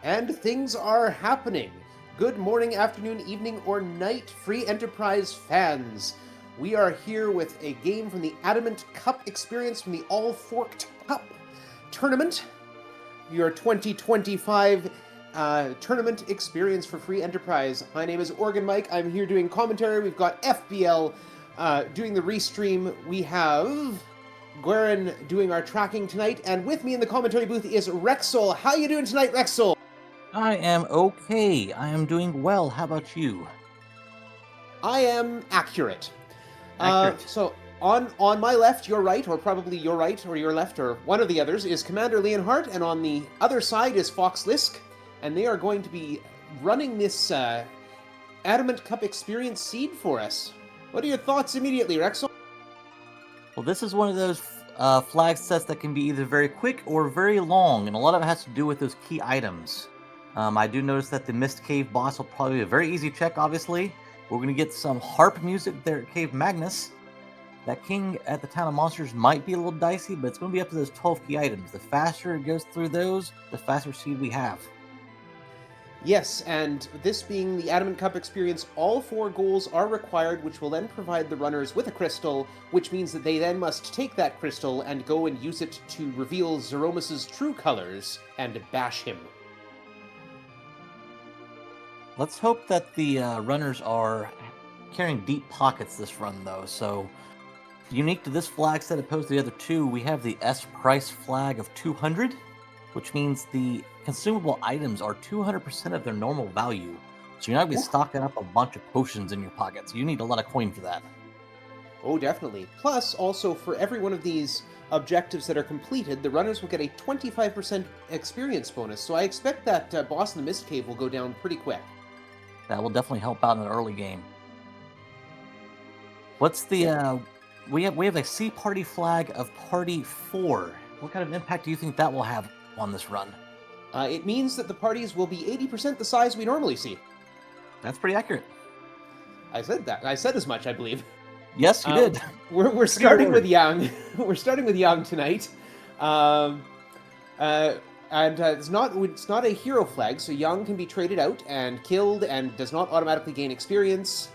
And things are happening. Good morning, afternoon, evening, or night, free enterprise fans. We are here with a game from the Adamant Cup experience from the All Forked Cup tournament. Your 2025 tournament experience for free enterprise. My name is Organ Mike. I'm here doing commentary. We've got FBL doing the restream. We have Guerin doing our tracking tonight, and with me in the commentary booth is Rexol. How you doing tonight, Rexol? I am okay. I am doing well. How about you? I am accurate. Accurate. So on my left, your right, or probably your right or your left, or one of the others, is CommanderLeonhart, and on the other side is FoxLisk, and they are going to be running this Adamant Cup experience seed for us. What are your thoughts immediately, Rexel? Well, this is one of those flag sets that can be either very quick or very long, and a lot of it has to do with those key items. I do notice that the Mist Cave boss will probably be a very easy check, obviously. We're going to get some harp music there at Cave Magnus. That king at the Town of Monsters might be a little dicey, but it's going to be up to those 12 key items. The faster it goes through those, the faster seed we have. Yes, and this being the Adamant Cup experience, all 4 goals are required, which will then provide the runners with a crystal, which means that they then must take that crystal and go and use it to reveal Zeromus's true colors and bash him. Let's hope that the runners are carrying deep pockets this run, though. So, unique to this flag set opposed to the other two, we have the S price flag of 200, which means the consumable items are 200% of their normal value. So you're not going to be stocking up a bunch of potions in your pockets. You need a lot of coin for that. Oh, definitely. Plus, also, for every one of these objectives that are completed, the runners will get a 25% experience bonus. So I expect that boss in the Mist Cave will go down pretty quick. That will definitely help out in an early game. What's the we have a Sea Party flag of Party 4. What kind of impact do you think that will have on this run? It means that the parties will be 80% the size we normally see. That's pretty accurate. I said that. I said as much, I believe. Yes, you did. We're starting with Yang. We're starting with Yang tonight. And it's not a hero flag, so Yang can be traded out and killed and does not automatically gain experience.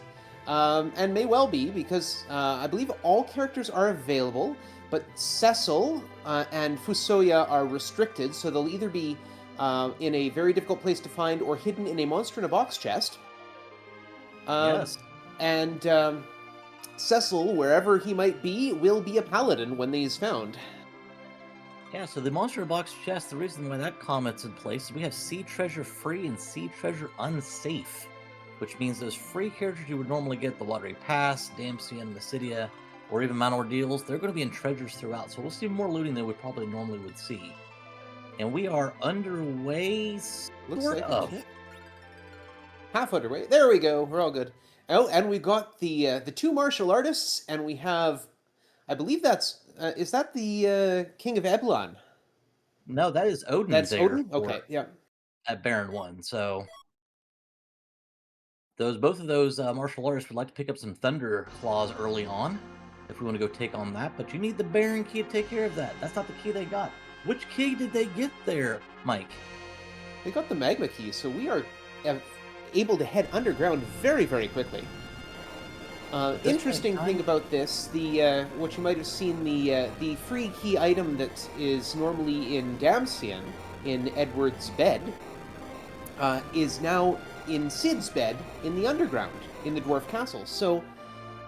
And may well be, because I believe all characters are available, but Cecil and Fusoya are restricted, so they'll either be in a very difficult place to find or hidden in a monster in a box chest. Yes. And Cecil, wherever he might be, will be a paladin when he's found. Yeah, so the Monster Box chest, the reason why that comment's in place is we have Sea Treasure Free and Sea Treasure Unsafe, which means those free characters you would normally get, the Watery Pass, Damsian, Mysidia, or even Mount Ordeals, they're going to be in treasures throughout, so we'll see more looting than we probably normally would see. And we are underway, Looks sort like of. Half underway. There we go. We're all good. Oh, and we've got the 2 martial artists, and we have, I believe that's, is that the King of Eblon? No, that is Odin. That's there Odin? Okay, yeah. At Baron 1, so both of those martial artists would like to pick up some Thunder Claws early on, if we want to go take on that, but you need the Baron key to take care of that. That's not the key they got. Which key did they get there, Mike? They got the Magma key, so we are able to head underground very, very quickly. Interesting thing about this, the what you might have seen, the free key item that is normally in Damsian, in Edward's bed, is now in Sid's bed in the underground, in the Dwarf Castle. So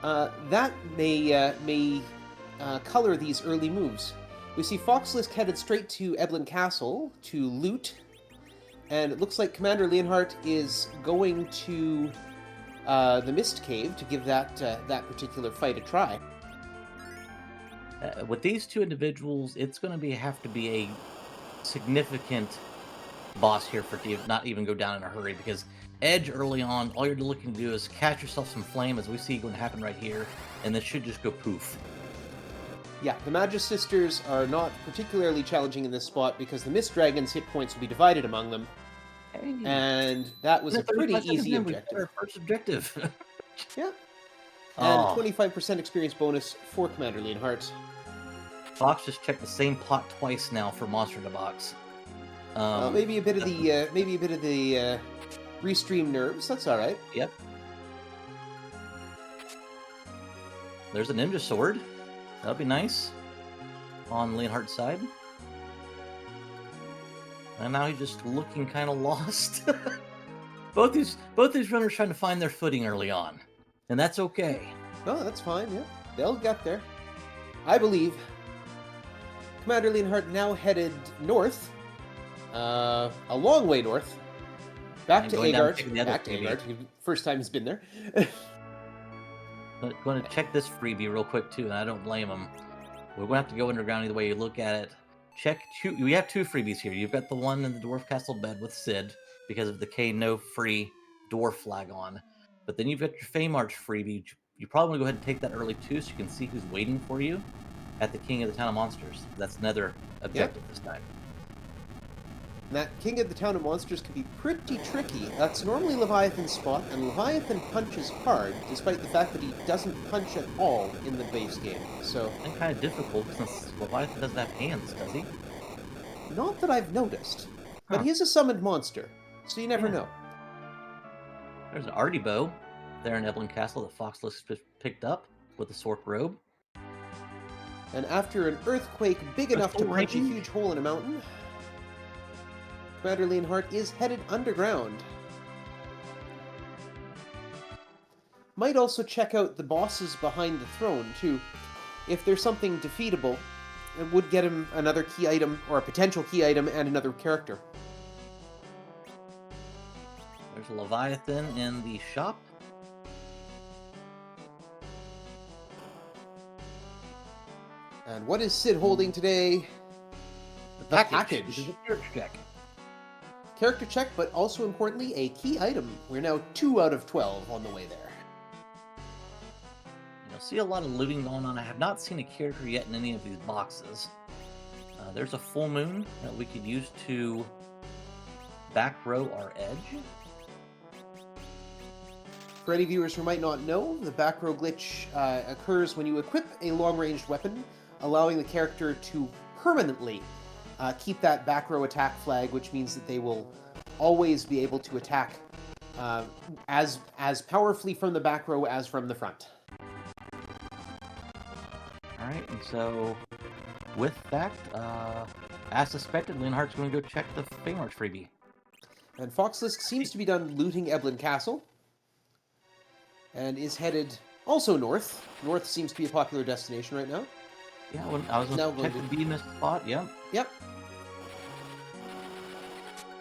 that may color these early moves. We see FoxLisk headed straight to Eblin Castle to loot, and it looks like CommanderLeonhart is going to the Mist Cave to give that particular fight a try. With these two individuals, it's going to have to be a significant boss here for it to not even go down in a hurry, because Edge early on, all you're looking to do is catch yourself some flame, as we see going to happen right here, and this should just go poof. Yeah, the Magus Sisters are not particularly challenging in this spot because the Mist Dragon's hit points will be divided among them. Hey. And that was a pretty easy objective. Our first objective. Yeah. And 25% experience bonus for CommanderLeonhart. Fox just checked the same pot twice now for Monster in a Box. Maybe a bit of the restream nerves. That's all right. Yep. There's a ninja sword. That'd be nice. On Leonhart's side. And now he's just looking kind of lost. both these runners trying to find their footing early on, and that's okay. Oh, that's fine. Yeah, they'll get there. I believe. Commander Leonhart now headed north, a long way north, back to Agard. Back to Agard. First time he's been there. I'm going to check this freebie real quick too, and I don't blame him. We're going to have to go underground either way you look at it. We have two freebies here. You've got the one in the Dwarf Castle bed with Sid, because of the K no free dwarf flag on. But then you've got your Fey March freebie. You probably want to go ahead and take that early too, so you can see who's waiting for you at the King of the Town of Monsters. That's another objective this time. And that King of the Town of Monsters can be pretty tricky. That's normally Leviathan's spot, and Leviathan punches hard, despite the fact that he doesn't punch at all in the base game. So, it's kind of difficult since Leviathan doesn't have hands, does he? Not that I've noticed. But he is a summoned monster, so you never know. There's an Artie bow there in Evelyn Castle that FoxLisk picked up with the Sork robe. And after an earthquake big enough to punch a huge hole in a mountain, Commander Leonhart is headed underground. Might also check out the bosses behind the throne, too. If there's something defeatable, it would get him another key item, or a potential key item, and another character. There's a Leviathan in the shop. And what is Sid holding today? The package. This is a character check. Character check, but also importantly, a key item. We're now 2 out of 12 on the way there. You'll see a lot of looting going on. I have not seen a character yet in any of these boxes. There's a full moon that we could use to back row our edge. For any viewers who might not know, the back row glitch occurs when you equip a long-ranged weapon, allowing the character to permanently keep that back row attack flag, which means that they will always be able to attack as powerfully from the back row as from the front. Alright, and so with that, as suspected, Leonhart's going to go check the Fey March freebie. And FoxLisk seems to be done looting Evelyn Castle, and is headed also north. North seems to be a popular destination right now. Yeah, I was going to check the Venus spot, yeah. Yep.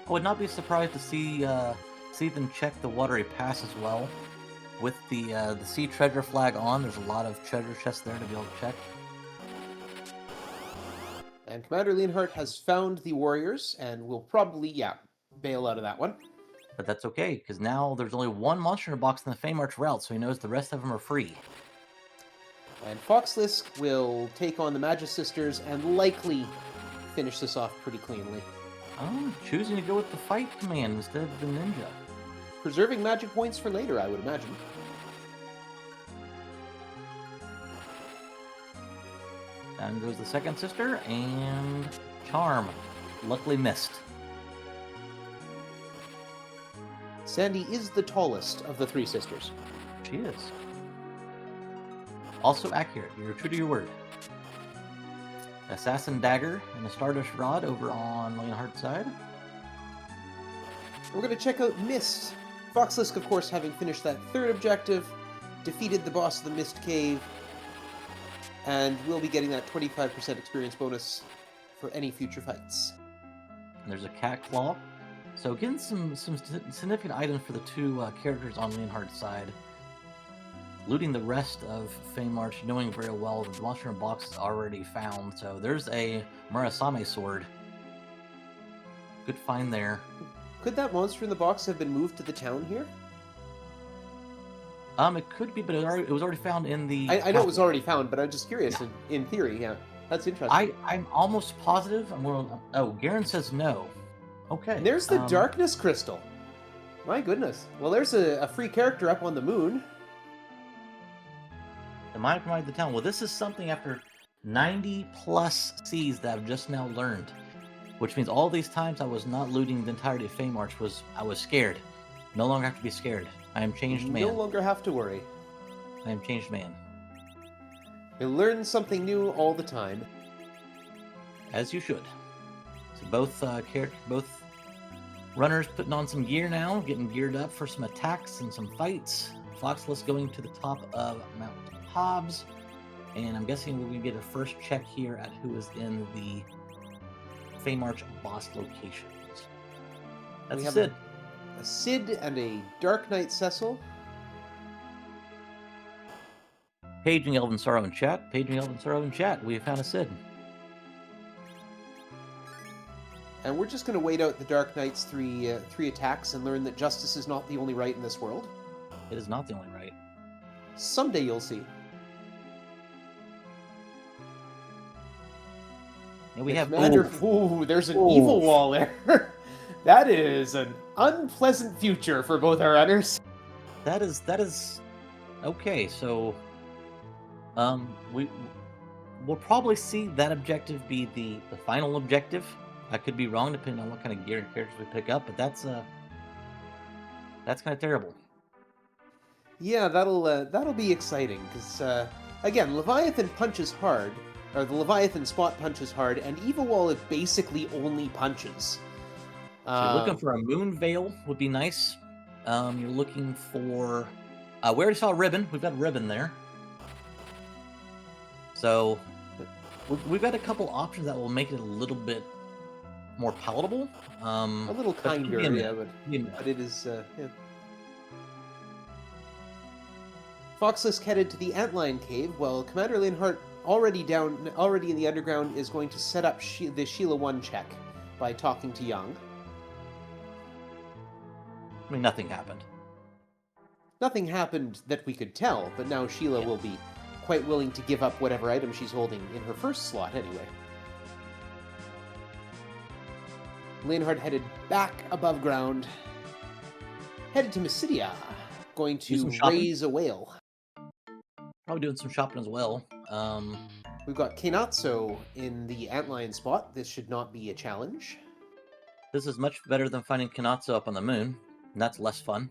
I would not be surprised to see them check the watery pass as well. With the sea treasure flag on, there's a lot of treasure chests there to be able to check. And Commander Leonhart has found the warriors, and will probably, bail out of that one. But that's okay, because now there's only one monster in a box in the Fey March route, so he knows the rest of them are free. And FoxLisk will take on the Magus Sisters and likely finish this off pretty cleanly. Oh, choosing to go with the fight command instead of the ninja. Preserving magic points for later, I would imagine. Down goes the second sister, and Charm. Luckily missed. Sandy is the tallest of the 3 sisters. She is. Also accurate. You're true to your word. Assassin Dagger and a Stardust Rod over on Leonhart's side. We're going to check out Mist. FoxLisk, of course, having finished that 3rd objective, defeated the boss of the Mist Cave, and we'll be getting that 25% experience bonus for any future fights. And there's a Cat Claw. So getting some significant items for the 2 characters on Leonhart's side. Looting the rest of Fey March, knowing very well that the monster in box is already found. So there's a Murasame sword. Good find there. Could that monster in the box have been moved to the town here? It could be, but it was already found in the... I know it was already found, but I'm just curious. Yeah. In theory, yeah. That's interesting. I'm almost positive. Oh, Garen says no. Okay. And there's the Darkness Crystal. My goodness. Well, there's a free character up on the moon. The Mind Provided the Town. Well, this is something after 90 plus C's that I've just now learned. which means all these times I was not looting the entirety of Fame March I was scared. No longer have to be scared. I am changed man. No longer have to worry. I am changed man. You learn something new all the time. As you should. So both both runners putting on some gear now, getting geared up for some attacks and some fights. FoxLisk going to the top of Mount Hobbs. And I'm guessing we're going to get a first check here at who is in the Fame March boss locations. That's Sid. A Sid and a Dark Knight Cecil. Paging Elven Sorrow in chat. Paging Elven Sorrow in chat. We have found a Sid. And we're just going to wait out the Dark Knight's three attacks and learn that justice is not the only right in this world. It is not the only right. Someday you'll see. And we have Commander. Ooh, there's an evil wall there. That is an unpleasant future for both our runners. That is okay. So, we'll probably see that objective be the final objective. I could be wrong depending on what kind of gear and characters we pick up, but that's kind of terrible. Yeah, that'll be exciting because again, Leviathan punches hard, or the Leviathan spot punches hard, and Evil Wall is basically only punches. So you're looking for a Moon Veil would be nice. You're looking for we already saw a ribbon. We've got a ribbon there. So we've got a couple options that will make it a little bit more palatable. A little kinder, yeah, but it is. Yeah. FoxLisk headed to the Antlion Cave, while Commander Leonhart, already in the underground, is going to set up the Sheila 1 check by talking to Young. I mean, nothing happened. Nothing happened that we could tell, but now Sheila will be quite willing to give up whatever item she's holding in her first slot anyway. Leonhart headed back above ground, headed to Mysidia, going to raise a whale. Probably doing some shopping as well. We've got Kenatsu in the Antlion spot. This should not be a challenge. This is much better than finding Kenatsu up on the moon, and that's less fun.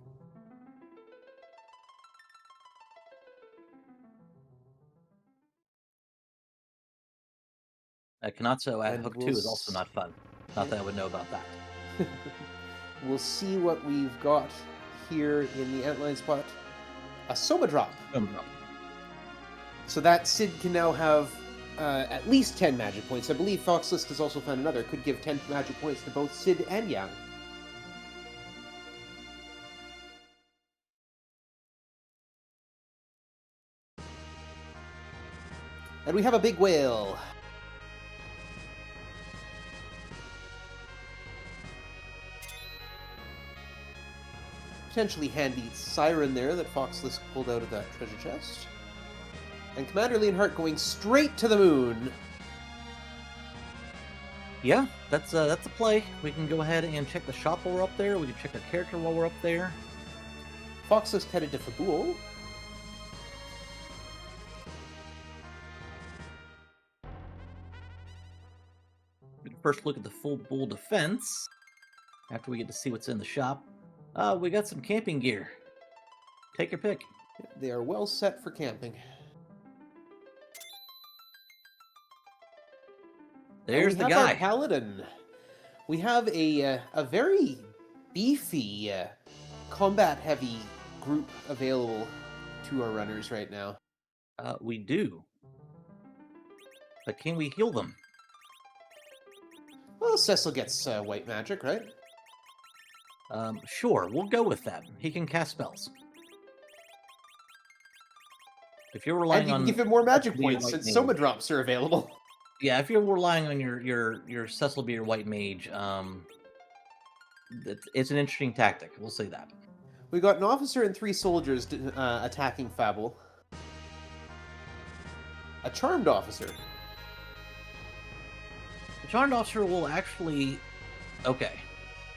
Kenatsu at Hook 2 is also not fun. Not that I would know about that. We'll see what we've got here in the Antlion spot. A Soma Drop. So that Sid can now have at least 10 magic points. I believe FoxLisk has also found another. Could give 10 magic points to both Sid and Yang. And we have a big whale. Potentially handy siren there that FoxLisk pulled out of that treasure chest. And Commander Leonhart going straight to the moon. Yeah, that's a play. We can go ahead and check the shop while we're up there. We can check the character while we're up there. FoxLisk headed to Fabul. First look at the full bull defense. After we get to see what's in the shop. We got some camping gear. Take your pick. They are well set for camping. There's the guy. Our paladin. We have a very beefy, combat-heavy group available to our runners right now. We do. But can we heal them? Well, Cecil gets white magic, right? Sure, we'll go with that. He can cast spells. If you're relying and you on, can give him more magic points since Soma Drops are available. Yeah, if you're relying on your Cecil be your white mage, it's an interesting tactic. We'll say that. We got an officer and 3 soldiers attacking Fabul. A charmed officer. The charmed officer will actually, okay.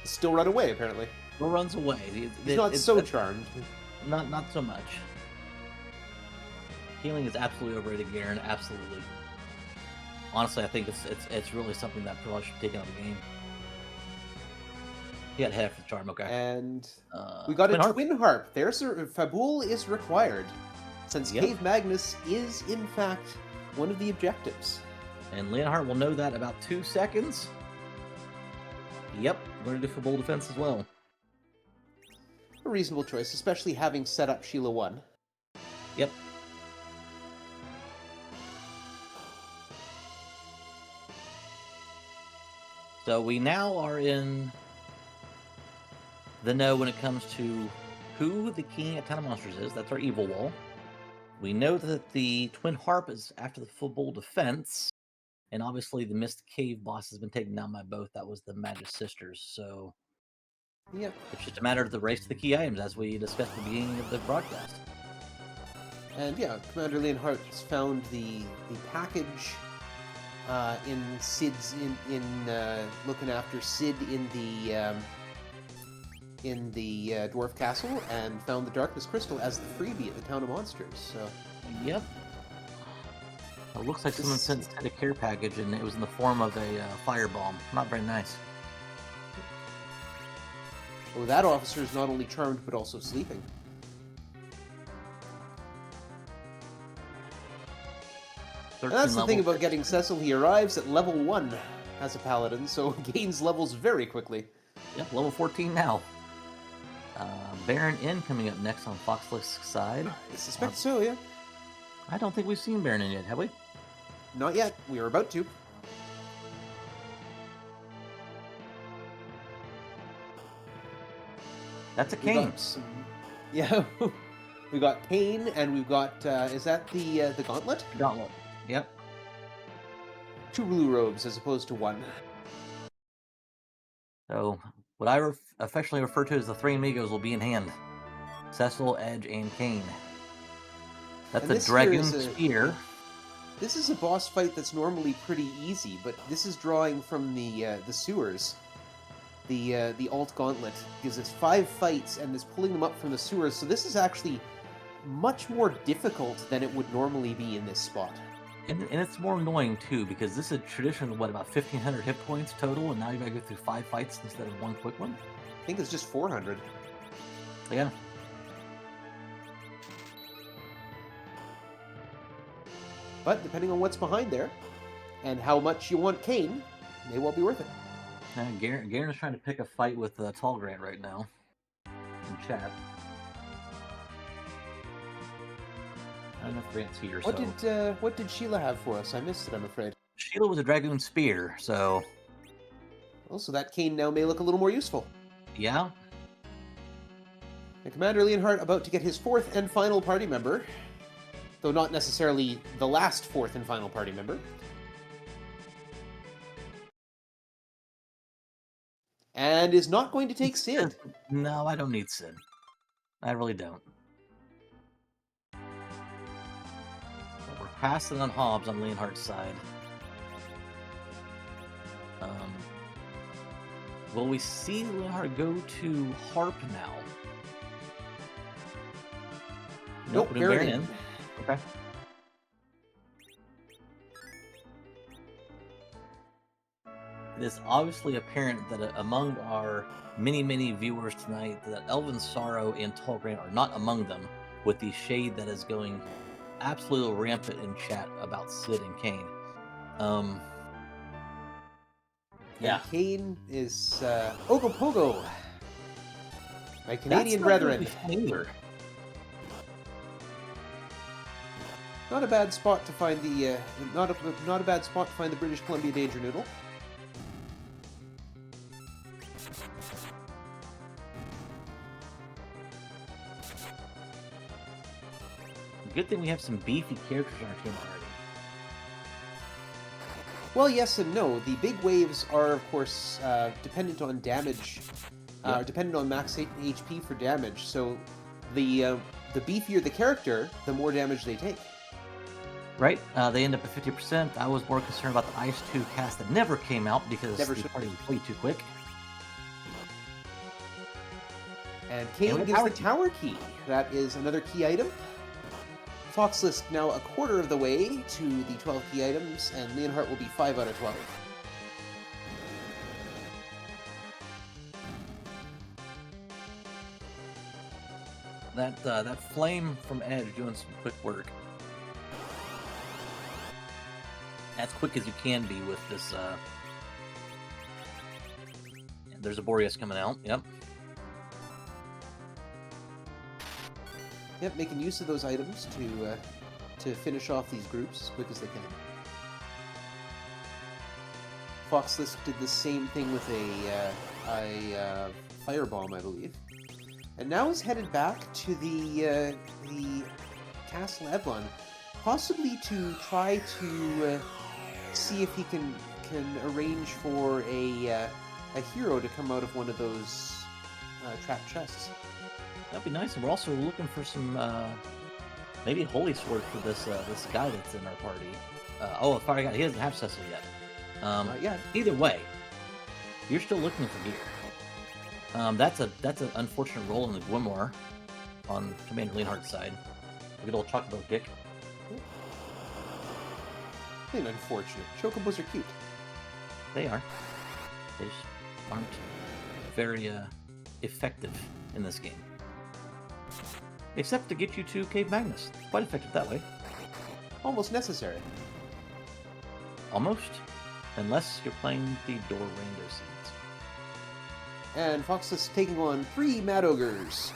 Still run away, apparently. Still runs away. He's not so charmed. Not so much. Healing is absolutely overrated, Garen. Absolutely. honestly, I think it's really something that probably should be taken out of the game. He had head for the charm, okay. And we got a Harp. twin harp. There's Fabul is required, since Yep. Cave Magnus is in fact one of the objectives. And Leonhart will know that about 2 seconds. Yep, we're going to do Fabul defense as well. A reasonable choice, especially having set up Sheila 1. Yep. So we now are in the know when it comes to who the king at Town of Monsters is. That's our evil wall. We know that the Twin Harp is after the Fabul defense. And obviously the Mist Cave boss has been taken down by both. That was the Magic Sisters. So Yep. it's just a matter of the race to the key items, as we discussed at the beginning of the broadcast. And yeah, Commander Leonhart has found the package in Sid's in looking after Sid in the Dwarf Castle, and found the Darkness Crystal as the freebie at the Town of Monsters. So Yep. It looks like someone sent a care package, and it was in the form of a firebomb. Not very nice. well, that officer is not only charmed but also sleeping. And that's the thing about getting Cecil. He arrives at level 1 as a paladin, so gains levels very quickly. Yep, level 14 now. Baron Inn coming up next on FoxLisk's side. I suspect so, yeah. I don't think we've seen Baron Inn yet, have we? Not yet. We are about to. That's a We cane. got some, yeah. We got Kane, and we've got is that the Gauntlet? Gauntlet. Yep. 2 blue robes as opposed to 1. So, what I affectionately refer to as the three amigos will be in hand. Cecil, Edge, and Kane. That's And a this here dragon is spear. This is a boss fight that's normally pretty easy, but this is drawing from the sewers. The alt gauntlet gives us 5 fights and is pulling them up from the sewers, so this is actually much more difficult than it would normally be in this spot. And it's more annoying too, because this is traditionally what, about 1,500 hit points total, and now you gotta go through 5 fights instead of 1 quick one. I think it's just 400. Yeah. But depending on what's behind there, and how much you want Kane, may well be worth it. Garen is trying to pick a fight with Tall Grant right now in chat. I don't know if Grant's here. What did Sheila have for us? I missed it, I'm afraid. Sheila was a Dragoon Spear, so... Also, that Kane now may look a little more useful. Yeah. And Commander Leonhart about to get his 4th and final party member, though not necessarily the last 4th and final party member. And is not going to take Sid. No, I don't need Sid. I really don't. But we're passing on Hobbs on Leonhart's side. Will we see Leonhart go to Harp now? Nope, Baron Inn. Okay. It is obviously apparent that among our many viewers tonight, that Elven Sorrow and Tall Grant are not among them, with the shade that is going absolutely rampant in chat about Sid and Kane. Yeah. And Kane is Ogopogo, my Canadian brethren. Not a bad spot to find the not a bad spot to find the British Columbia Danger Noodle. Good thing we have some beefy characters on our team already. Well, yes and no. The big waves are, of course, dependent on damage, dependent on max HP for damage. So, the beefier the character, the more damage they take. Right. They end up at 50%. I was more concerned about the Ice 2 cast that never came out because the party was way too quick. And Kane gives the tower key. That is another key item FoxLisk now a quarter of the way to the 12 key items, and Leonhart will be 5 out of 12. That flame from Edge doing some quick work. As quick as you can be with this. There's a Boreas coming out. Yep. Yep, making use of those items to finish off these groups as quick as they can. FoxLisk did the same thing with a firebomb, I believe, and now is headed back to the Castle Eblon, possibly to try to see if he can arrange for a hero to come out of one of those trapped chests. That'd be nice, and we're also looking for some maybe Holy Sword for this guy that's in our party. Oh, a fire guy. He doesn't have Cecil yet. Yeah. Either way, you're still looking for gear. That's an unfortunate roll in the Gwimor on Commander Leonhart's side. A good old chocobo kick. Ain't unfortunate. Chocobos are cute. They are. They just aren't very effective in this game. Except to get you to Cave Magnus. Quite effective that way. Almost necessary. Almost. Unless you're playing the Door Rainbow Seeds. And FoxLisk taking on 3 Mad Ogres.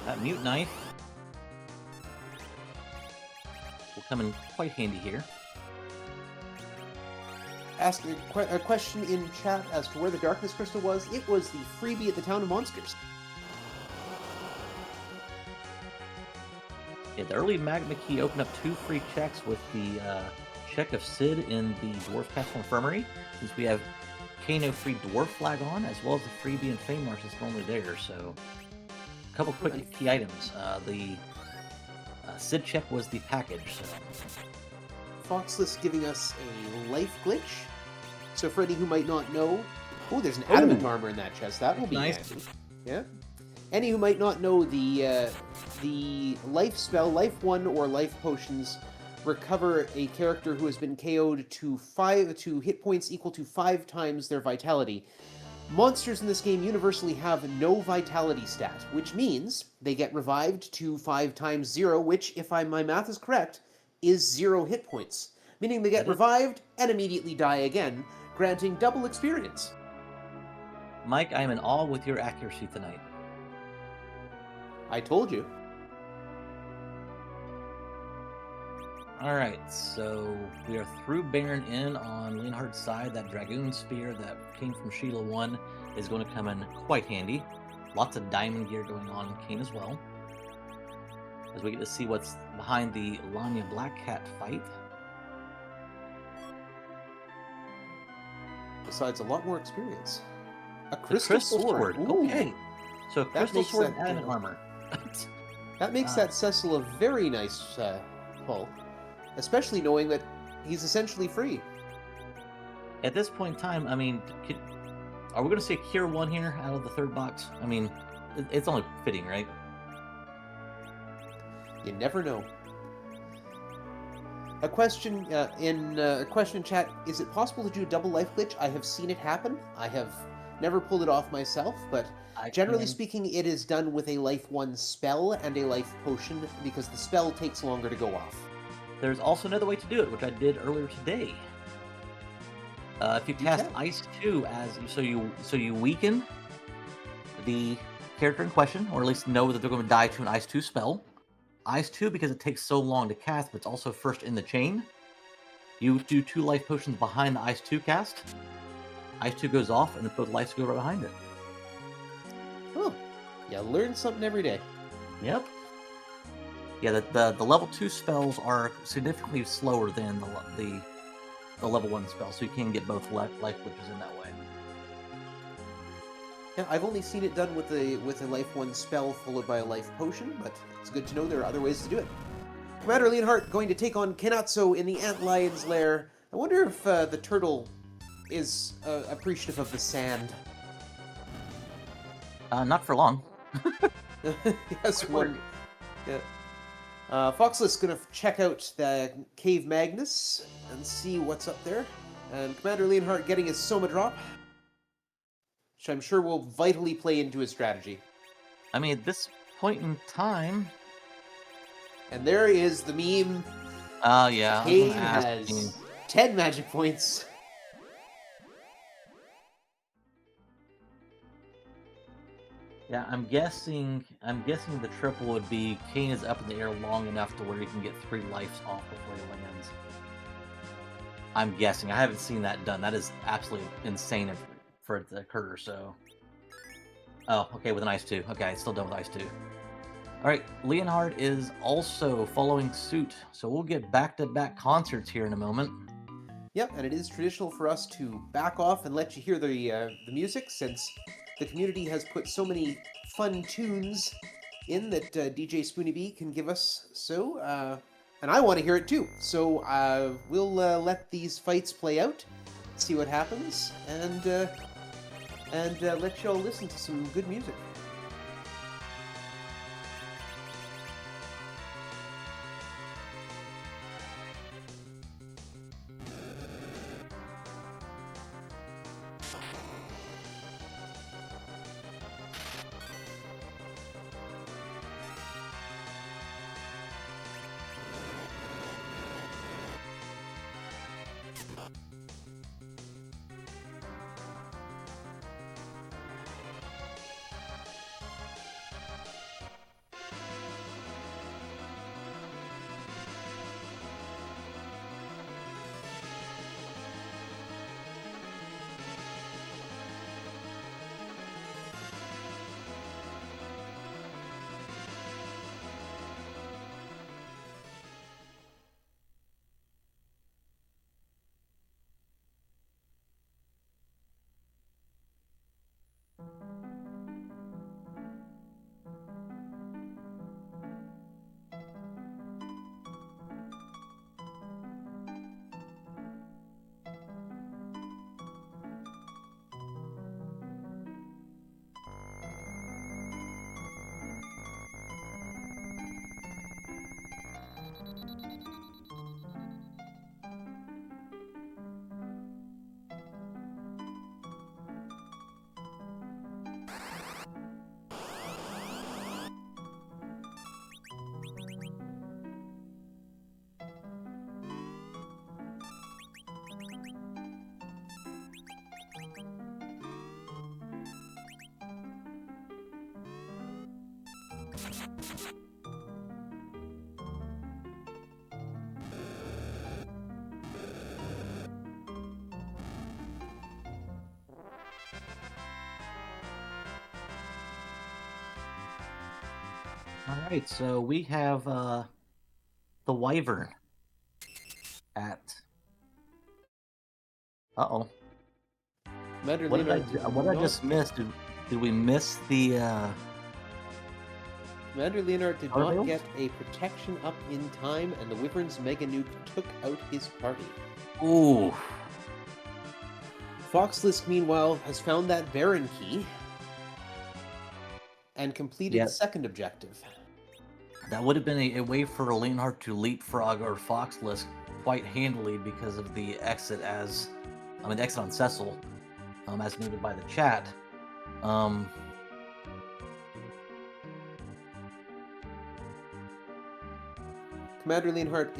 That Mute Knife will come in quite handy here. Asked a question in chat as to where the Darkness Crystal was. It was the freebie at the Town of Monsters. Yeah, the early Magma Key opened up 2 free checks with the check of Sid in the Dwarf Castle Infirmary, since we have Kano free Dwarf flag on, as well as the freebie and Fame Marsh that's normally there. So, a couple quick key items. The Sid check was the package. So. FoxLisk giving us a life glitch. So for any who might not know, there's an adamant armor in that chest. That will be nice. handy. Yeah. Any who might not know, the life spell, life 1 or life potions recover a character who has been KO'd to hit points equal to 5 times their vitality. Monsters in this game universally have no vitality stat, which means they get revived to 5 times 0, which, if my math is correct, is 0 hit points. Meaning they get revived and immediately die again, granting double experience. Mike, I am in awe with your accuracy tonight. I told you. Alright, so we are through Baron Inn on Leonhardt's side. That Dragoon Spear that came from Sheila 1 is going to come in quite handy. Lots of diamond gear going on in Kane as well. As we get to see what's behind the Lanya Black Cat fight. Besides a lot more experience. A crystal sword. Okay. So crystal sword and adamant armor. That makes that Cecil a very nice pull. Especially knowing that he's essentially free. At this point in time, I mean, are we going to say Cure 1 here out of the 3rd box? I mean, it's only fitting, right? You never know. A question in chat: is it possible to do a double life glitch? I have seen it happen. I have never pulled it off myself, but generally speaking, it is done with a life 1 spell and a life potion because the spell takes longer to go off. There's also another way to do it, which I did earlier today. If you cast Ice 2 so you weaken the character in question, or at least know that they're going to die to an Ice 2 spell. Ice 2, because it takes so long to cast, but it's also first in the chain. You do 2 life potions behind the Ice 2 cast. Ice 2 goes off, and then both lives go right behind it. Oh, you learn something every day. Yep. Yeah, the level 2 spells are significantly slower than the level 1 spell, so you can get both life glitches in that way. Yeah, I've only seen it done with a life 1 spell followed by a life potion, but it's good to know there are other ways to do it. Commander Leonhart going to take on Kenatsu in the Ant Lion's lair. I wonder if the turtle is appreciative of the sand. Not for long. Yes, one. Yeah. FoxLisk gonna check out the Cave Magnus and see what's up there. And Commander Leonhart getting his Soma drop, which I'm sure will vitally play into his strategy. I mean, at this point in time... And there is the meme. Oh, yeah. Cave has 10 magic points. Yeah, I'm guessing the triple would be Kane is up in the air long enough to where he can get 3 lives off before he lands. I'm guessing. I haven't seen that done. That is absolutely insane for it to occur, so... Oh, okay, with an Ice 2. Okay, it's still done with Ice 2. Alright, Leonhart is also following suit, so we'll get back-to-back concerts here in a moment. Yep, and it is traditional for us to back off and let you hear the music, since the community has put so many fun tunes in that DJ Spoony B can give us. So, and I want to hear it too. So we'll let these fights play out, see what happens, and let y'all listen to some good music. Alright, so we have the Wyvern at... Uh-oh. What did I just miss? Did we miss the... Commander Leonhart did not get a protection up in time, and the Wyvern's Mega Nuke took out his party. Ooh. FoxLisk, meanwhile, has found that Baron key and completed the second objective. That would have been a way for Leonhart to leapfrog or FoxLisk quite handily because of the exit the exit on Cecil, as noted by the chat. Commander Leonhart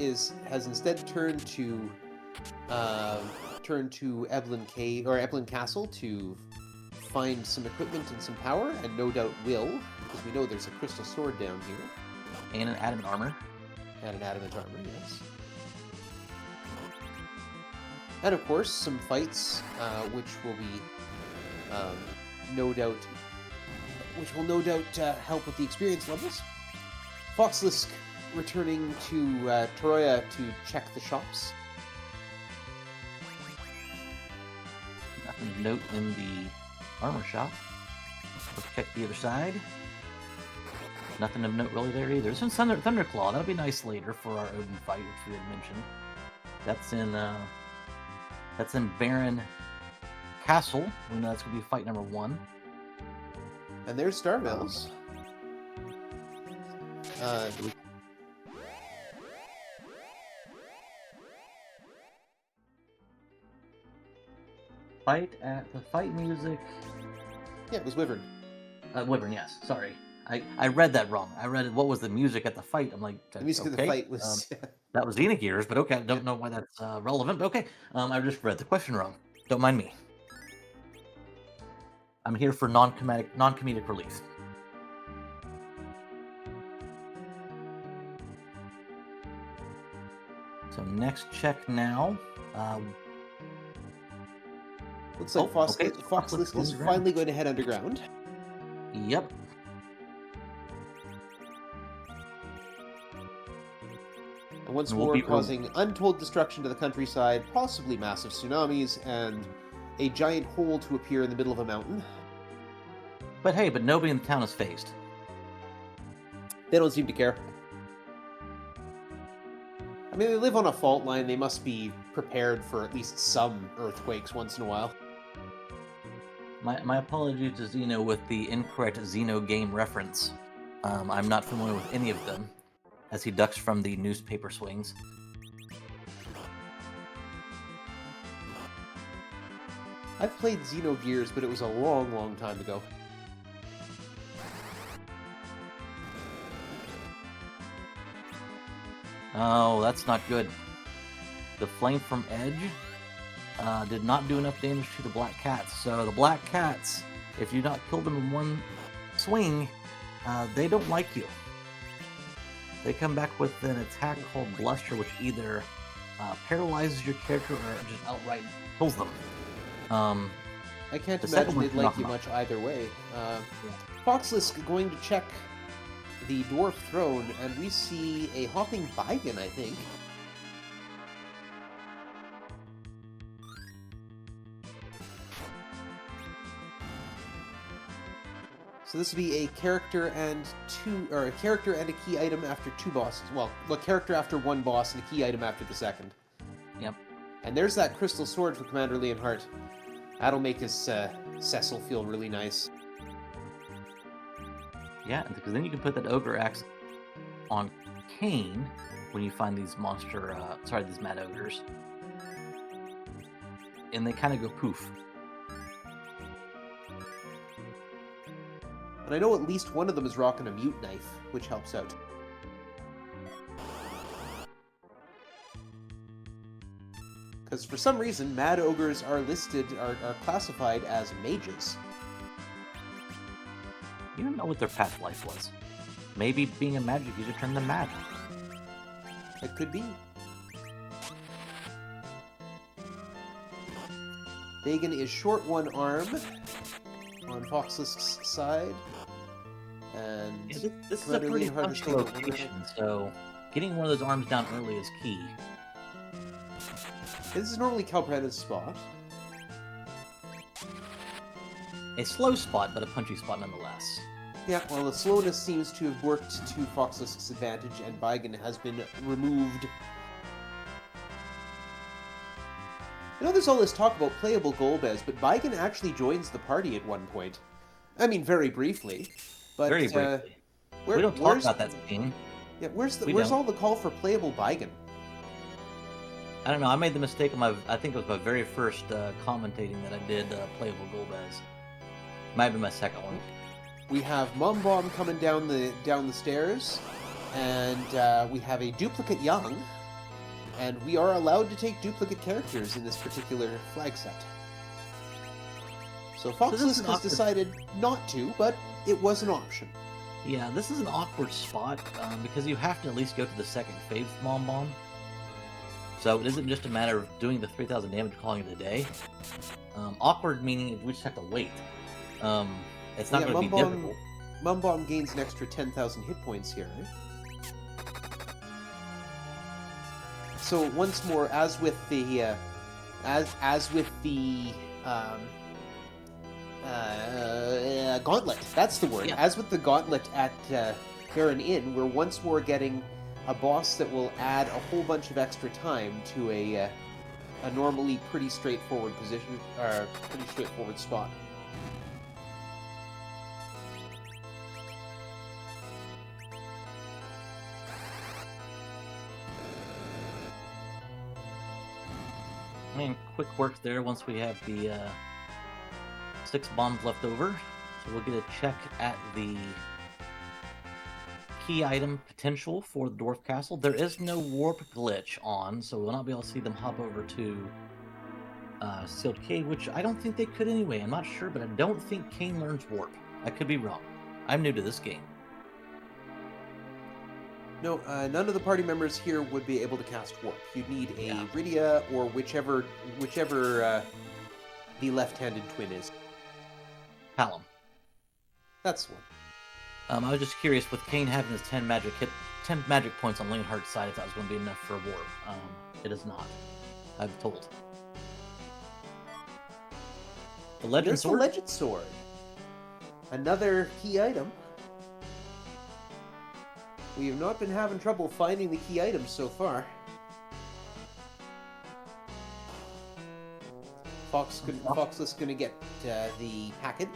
has instead turned to Eblin Castle to find some equipment and some power, and no doubt will, because we know there's a crystal sword down here. And an adamant armor. And an adamant armor, yes. And of course, some fights, which will no doubt help with the experience levels. FoxLisk returning to Toroya to check the shops. Nothing to note in the armor shop. Let's check the other side. Nothing of note really there either. There's some Thunderclaw. That'll be nice later for our Odin fight, which we had mentioned. That's in Baron Castle. We know that's gonna be fight number 1. And there's Star Mills. The fight music. Yeah, it was Wyvern. Wyvern, yes. Sorry. I read that wrong. I read what was the music at the fight. I'm like, The music of the okay. fight was. That was Xenogears, but okay. I don't Yeah. know why that's relevant, but okay. I just read the question wrong. Don't mind me. I'm here for non-comedic relief. So next check now. Looks like FoxLisk is finally going to head underground. Yep. And once more causing untold destruction to the countryside, possibly massive tsunamis, and a giant hole to appear in the middle of a mountain. But hey, nobody in the town is phased. They don't seem to care. I mean, they live on a fault line. They must be prepared for at least some earthquakes once in a while. My apologies to Xeno with the incorrect Xeno game reference. I'm not familiar with any of them, as he ducks from the newspaper swings. I've played Xenogears, but it was a long, long time ago. Oh, that's not good. The flame from Edge did not do enough damage to the black cats. So the black cats, if you not kill them in one swing, they don't like you. They come back with an attack called Bluster, which either paralyzes your character or just outright kills them. I can't imagine they'd like you much either way. FoxLisk going to check the Dwarf Throne, and we see a hopping Baigen, I think. So this would be a character and a key item after two bosses. Well, a character after one boss and a key item after the second. Yep. And there's that crystal sword for CommanderLeonhart. That'll make his Cecil feel really nice. Yeah, because then you can put that ogre axe on Kane when you find these these mad ogres. And they kind of go poof. And I know at least one of them is rocking a mute knife, which helps out. Because for some reason, mad ogres are classified as mages. You don't know what their past life was. Maybe being a magic user turned them mad. It could be. Baigen is short one arm on FoxLisk's side. And yeah, this is a pretty punchy location, so getting one of those arms down early is key. This is normally Calbretta's spot. A slow spot, but a punchy spot nonetheless. Yeah, well, the slowness seems to have worked to FoxLisk's advantage, and Baigen has been removed. I know there's all this talk about playable Golbez, but Baigen actually joins the party at one point. I mean, very briefly. But, very briefly. We don't talk about that scene. Yeah, where's all the call for playable Baigen? I don't know. I made the mistake I think it was my very first commentating that I did playable Golbez. Might have been my second one. We have Mum Bomb coming down the stairs, and we have a duplicate Young, and we are allowed to take duplicate characters in this particular flag set. So FoxLisk has decided not to, but it was an option. Yeah, this is an awkward spot because you have to at least go to the second phase with Mom Bomb. So it isn't just a matter of doing the 3,000 damage, calling it a day. Awkward meaning we just have to wait. It's not going to be difficult. Mum Bomb gains an extra 10,000 hit points here. So once more, as with the gauntlet, that's the word. Yeah. As with the gauntlet at Baron Inn, we're once more getting a boss that will add a whole bunch of extra time to a normally pretty straightforward position, or pretty straightforward spot. And quick work there once we have the 6 bombs left over. So we'll get a check at the key item potential for the Dwarf Castle. There is no warp glitch on, so we'll not be able to see them hop over to Sealed Cave, which I don't think they could anyway. I'm not sure, but I don't think Kane learns warp. I could be wrong. I'm new to this game. No, none of the party members here would be able to cast warp. You'd need a Rydia or whichever the left-handed twin is. Hallam. That's one. I was just curious with Kane having his 10 magic points on Leonhart's side, if that was going to be enough for warp. It is not. I'm told. The Legend Sword. The Legend Sword. Another key item. We have not been having trouble finding the key items so far. FoxLisk gonna get the package.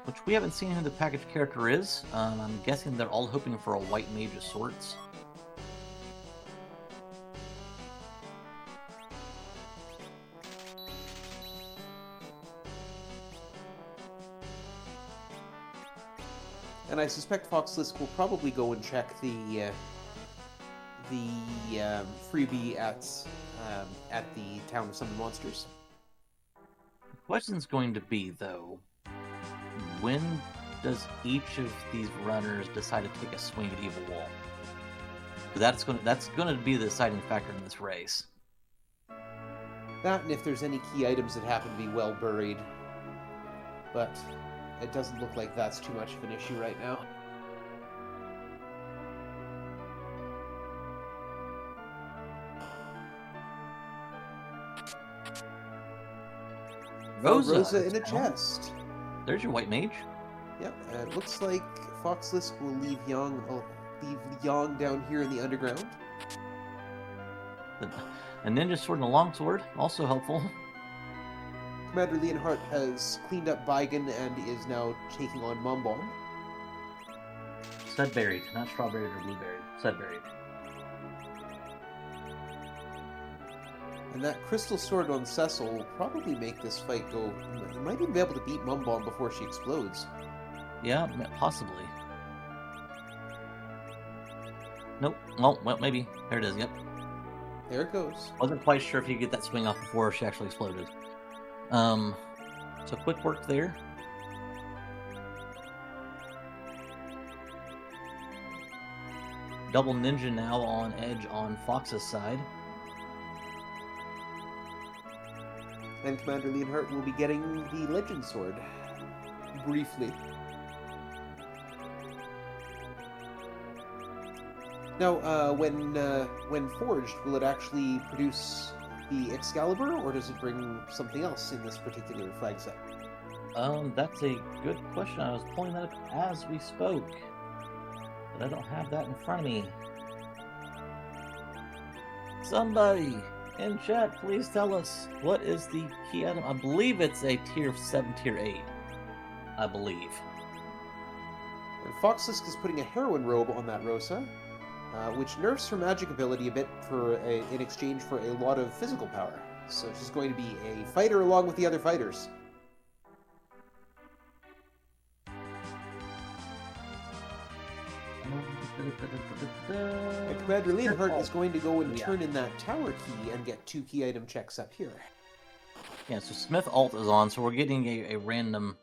Which we haven't seen who the package character is. I'm guessing they're all hoping for a white mage of sorts. And I suspect FoxLisk will probably go and check the freebie at the Town of Summoned Monsters. The question's going to be, though, when does each of these runners decide to take a swing at Evil Wall? That's going to be the deciding factor in this race. That, and if there's any key items that happen to be well buried. But it doesn't look like that's too much of an issue right now. Rosa in a chest. There's your white mage. Yep, it looks like FoxLisk will leave Yang down here in the underground. A ninja sword and a longsword, also helpful. Commander Leonhart has cleaned up Beigen and is now taking on Mumbomb. Sudberried, not strawberry or blueberry. Sudberried. And that crystal sword on Cecil will probably make this fight go... You might even be able to beat Mumbomb before she explodes. Yeah, possibly. Nope. Well, maybe. There it is, yep. There it goes. Wasn't quite sure if you could get that swing off before she actually exploded. So quick work there. Double ninja now on edge on Fox's side. And Commander Leonhart will be getting the Legend Sword. Briefly. Now, when forged, will it actually produce the Excalibur, or does it bring something else in this particular flag set? That's a good question. I was pulling that up as we spoke, but I don't have that in front of me. Somebody in chat, please tell us, what is the key item? I believe it's a tier 7, tier 8. I believe. And FoxLisk is putting a heroine robe on that Rosa, which nerfs her magic ability a bit in exchange for a lot of physical power. So she's going to be a fighter along with the other fighters. And Commander Leonhart is going to go and turn in that tower key and get 2 key item checks up here. Yeah, so Smith Alt is on, so we're getting a random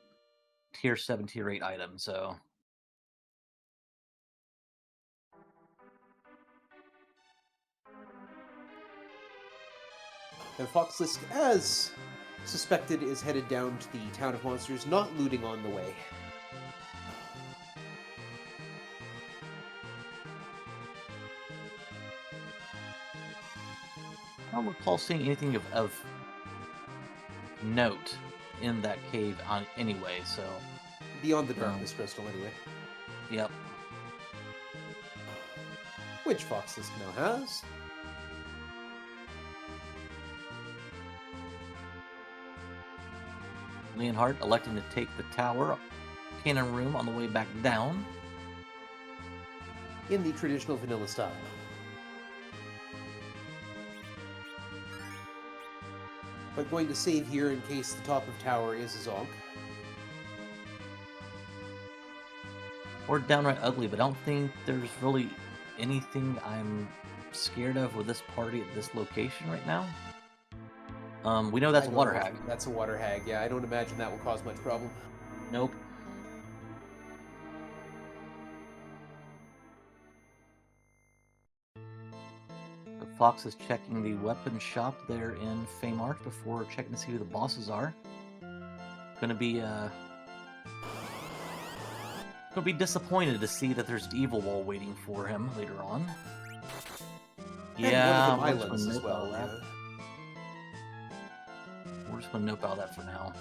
tier 7, tier 8 item, so... And FoxLisk, as suspected, is headed down to the Town of Monsters, not looting on the way. I don't recall seeing anything of note in that cave anyway, so... Beyond the Darkness Crystal, anyway. Yep. Which FoxLisk now has. Leonhart electing to take the tower cannon room on the way back down. In the traditional vanilla style. But going to save here in case the top of tower is a zonk. Or downright ugly, but I don't think there's really anything I'm scared of with this party at this location right now. We know that's a water hag. That's a water hag, yeah. I don't imagine that will cause much problem. Nope. The Fox is checking the weapon shop there in Fame Arch before checking to see who the bosses are. Gonna be disappointed to see that there's Evil Wall waiting for him later on. Yeah, And one of them islands as well. Yeah. We're just gonna nope all that for now.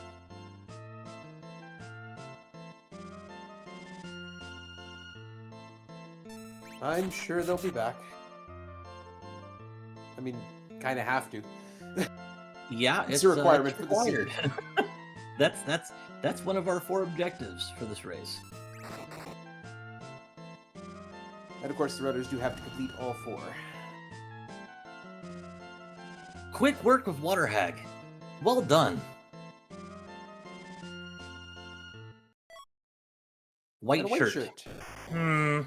I'm sure they'll be back. I mean, kind of have to. Yeah, it's a requirement for the scene. That's one of our 4 objectives for this race. And of course, the runners do have to complete all 4. Quick work with Water Hag. Well done. White shirt. Well,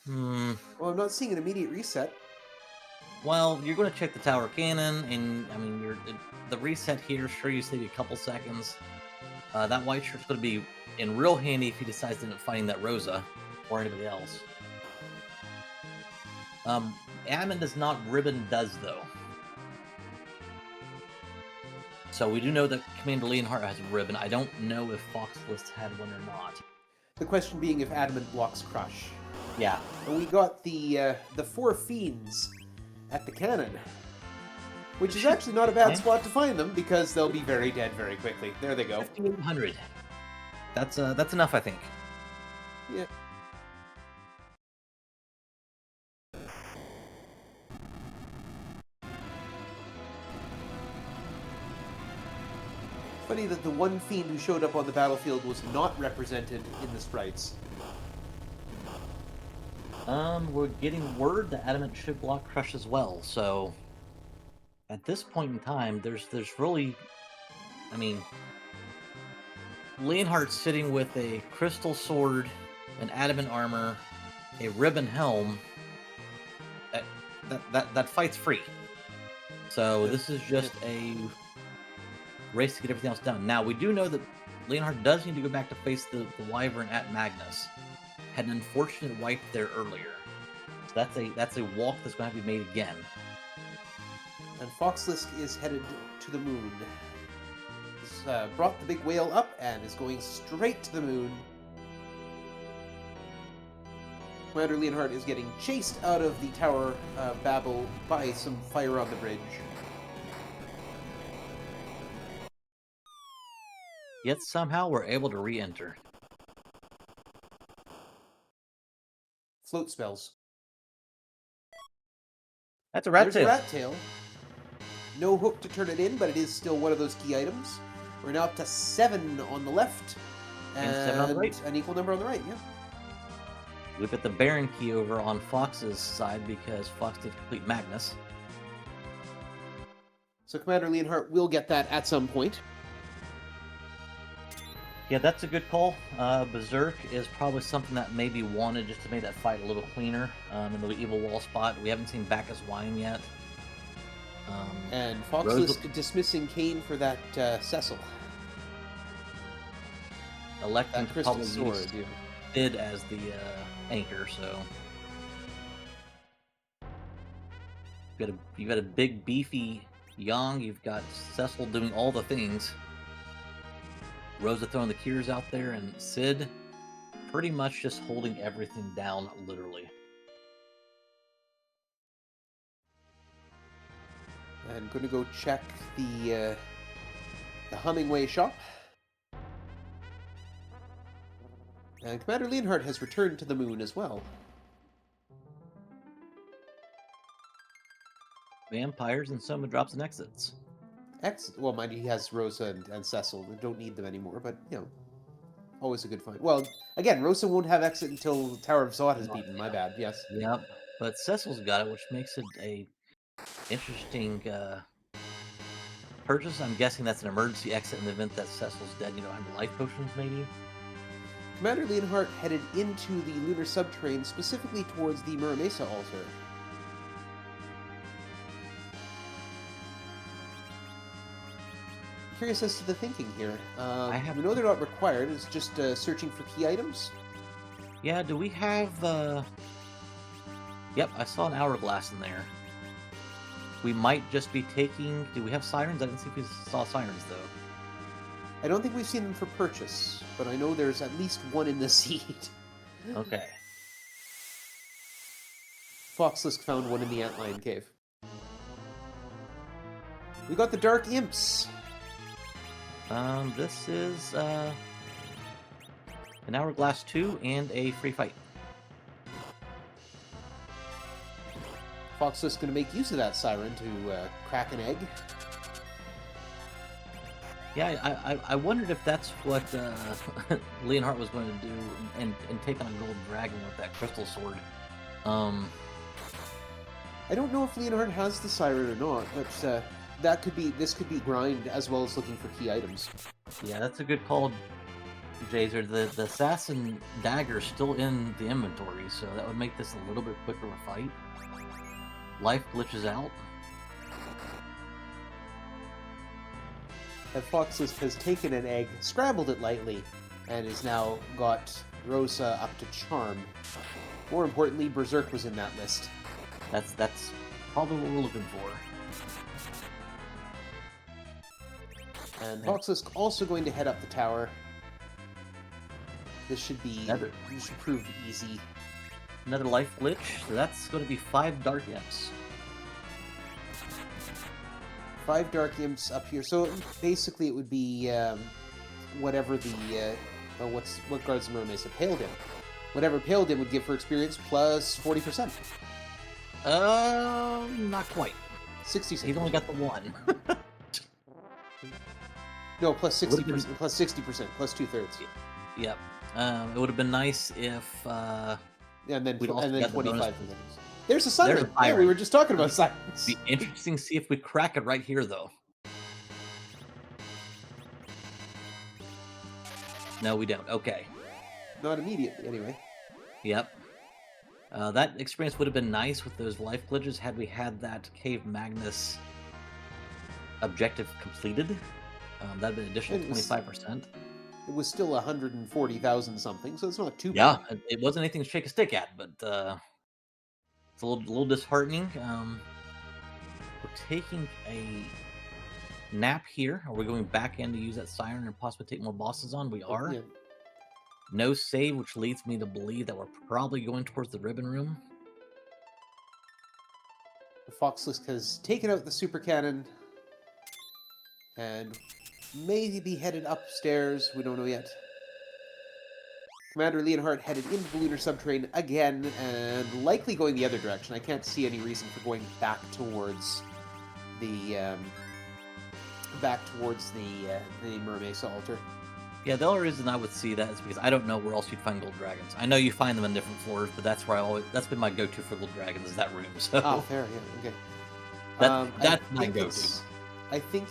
I'm not seeing an immediate reset. Well, you're going to check the tower cannon, and I mean, the reset here. Sure, you save a couple seconds. That white shirt's going to be in real handy if he decides to end up finding that Rosa or anybody else. Admin does not. Ribbon does though. So we do know that Commander Leonhart has a ribbon. I don't know if FoxLisk had one or not. The question being if Adamant blocks Crush. Yeah. And we got the 4 fiends at the cannon, which is actually not a bad spot to find them because they'll be very dead very quickly. There they go. 5,800. That's enough, I think. Yeah. Funny that the one fiend who showed up on the battlefield was not represented in the sprites. We're getting word that Adamant should block Crush as well, so at this point in time, there's really, I mean, Leonhart's sitting with a crystal sword, an adamant armor, a ribbon helm. That fight's free. So this is just a race to get everything else done. Now we do know that Leonhart does need to go back to face the Wyvern at Magnus. Had an unfortunate wipe there earlier. So that's a walk that's going to have to be made again. And FoxLisk is headed to the moon. He's brought the big whale up and is going straight to the moon. Commander Leonhart is getting chased out of the Tower Babel by some fire on the bridge. Yet somehow we're able to re-enter. Float spells. That's a rat There's tail. a rat tail. No hook to turn it in, but it is still one of those key items. We're now up to 7 on the left. And 7 on the right. An equal number on the right, yeah. We've got the Baron key over on Fox's side because Fox did complete Magnus. So Commander Leonhart will get that at some point. Yeah, that's a good call. Berserk is probably something that may be wanted just to make that fight a little cleaner in the evil wall spot. We haven't seen Bacchus Wine yet. And FoxLisk dismissing Kane for that Cecil. Electing That to crystal probably sword, use yeah. Sid as the anchor, so you've got a big beefy Yang. You've got Cecil doing all the things. Rosa throwing the cures out there, and Sid pretty much just holding everything down, literally. I'm going to go check the Hummingway shop. And Commander Leonhart has returned to the moon as well. Vampires and Soma drops and exits. Well, mind you, he has Rosa and Cecil. We don't need them anymore, but, you know, always a good find. Well, again, Rosa won't have exit until Tower of Zod has beaten. My bad, yes. Yep, but Cecil's got it, which makes it a interesting purchase. I'm guessing that's an emergency exit in the event that Cecil's dead. You don't have the life potions, maybe? Commander Leonhart headed into the lunar subterrane, specifically towards the Muramesa altar. Curious as to the thinking here. We know they're not required. It's just searching for key items. Yeah, do we have... Yep, I saw an hourglass in there. We might just be taking... Do we have sirens? I didn't see if we saw sirens, though. I don't think we've seen them for purchase, but I know there's at least one in the seed. Okay. FoxLisk found one in the Antlion Cave. We got the Dark Imps. This is an Hourglass 2 and a free fight. FoxLisk going to make use of that siren to crack an egg. Yeah, I wondered if that's what Leonhart was going to do and take on a gold dragon with that crystal sword. I don't know if Leonhart has the siren or not, but this could be grind as well as looking for key items. Yeah, that's a good call, Jazer. The assassin dagger is still in the inventory, so that would make this a little bit quicker of a fight. Life glitches out. And FoxLisk has taken an egg, scrambled it lightly, and has now got Rosa up to charm. More importantly, Berserk was in that list. That's probably what we're looking for. And FoxLisk also going to head up the tower. This should prove easy. Another life glitch, so that's going to be 5 Dark Imps. 5 Dark Imps up here. So basically it would be whatever the... what guards the Muramesa? Paled Imp. Whatever Paled Imp would give for experience plus 40%. Not quite. 66. He's only got the 1. No, plus 60%, plus 60%, plus 2/3. Yep. It would have been nice if... and then 25 the from There's a siren. Yeah, we were just talking about sirens. Be interesting to see if we crack it right here, though. No, we don't. Okay. Not immediately, anyway. Yep. That experience would have been nice with those life glitches had we had that Cave Magnus objective completed. That'd been an additional 25%. It was still 140,000 something, so it's not too bad. bad. It wasn't anything to shake a stick at, but it's a little disheartening. We're taking a nap here. Are we going back in to use that siren and possibly take more bosses on? We are. Yeah. No save, which leads me to believe that we're probably going towards the ribbon room. The FoxLisk has taken out the super cannon and maybe headed upstairs. We don't know yet. Commander Leonhart headed into the lunar subterrane again and likely going the other direction. I can't see any reason for going back towards the Muramesa altar. Yeah, the only reason I would see that is because I don't know where else you'd find gold dragons. I know you find them in different floors, but that's where that's been my go-to for gold dragons, is that room. So. Oh, fair, yeah, okay. That's my go-to. I think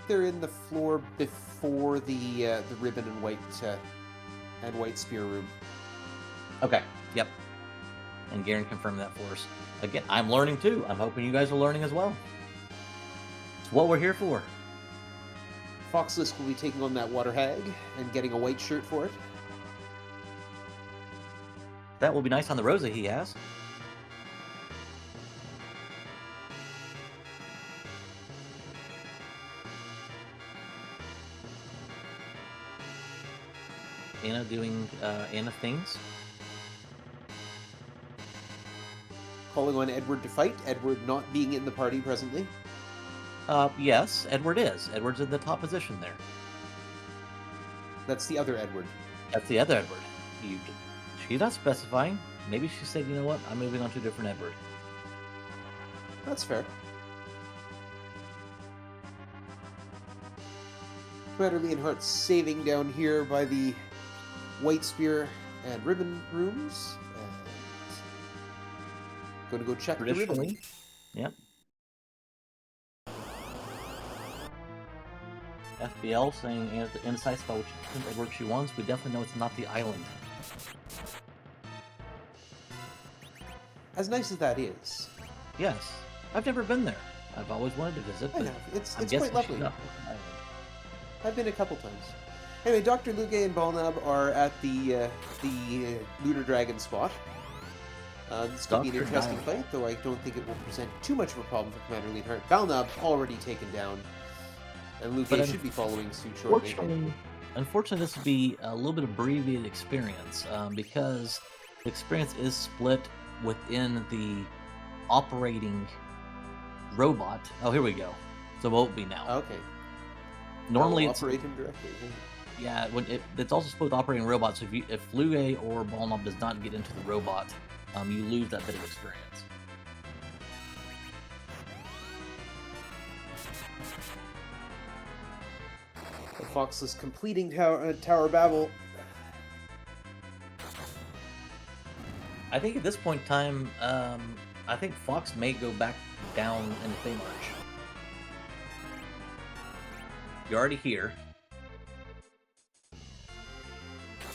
they're in the floor before the ribbon and white spear room. Okay. Yep. And Garen confirmed that for us. Again, I'm learning too. I'm hoping you guys are learning as well. It's what we're here for. FoxLisk will be taking on that water hag and getting a white shirt for it. That will be nice on the Rosa he has. Anna doing Anna things. Calling on Edward to fight. Edward not being in the party presently. Yes, Edward is. Edward's in the top position there. That's the other Edward. That's the other Edward. She's not specifying. Maybe she said, you know what, I'm moving on to a different Edward. That's fair. Commander Leonhart saving down here by the White Spear and Ribbon rooms. And going to go check the ribbon. Yep. FBL saying insights about what she wants. We definitely know it's not the island. As nice as that is. Yes, I've never been there. I've always wanted to visit. I But have. It's I'm quite guessing lovely. she's not on the island. I've been a couple times. Anyway, Dr. Luge and Balnab are at the Lunar Dragon spot. This could be an Dr. interesting Diamond. fight, though I don't think it will present too much of a problem for Commander Leonhart. Balnab's already taken down, and Luge But should be following suit shortly. Unfortunately, this would be a little bit abbreviated experience because the experience is split within the operating robot. Oh, here we go. So it won't be now. Okay. Normally, I'll it's operate him directly. yeah. It's also split with operating robot. So if Luge or Balnob does not get into the robot, you lose that bit of experience. The FoxLisk completing Tower Babel. I think at this point in time, I think Fox may go back down in the Feymarch. You're already here.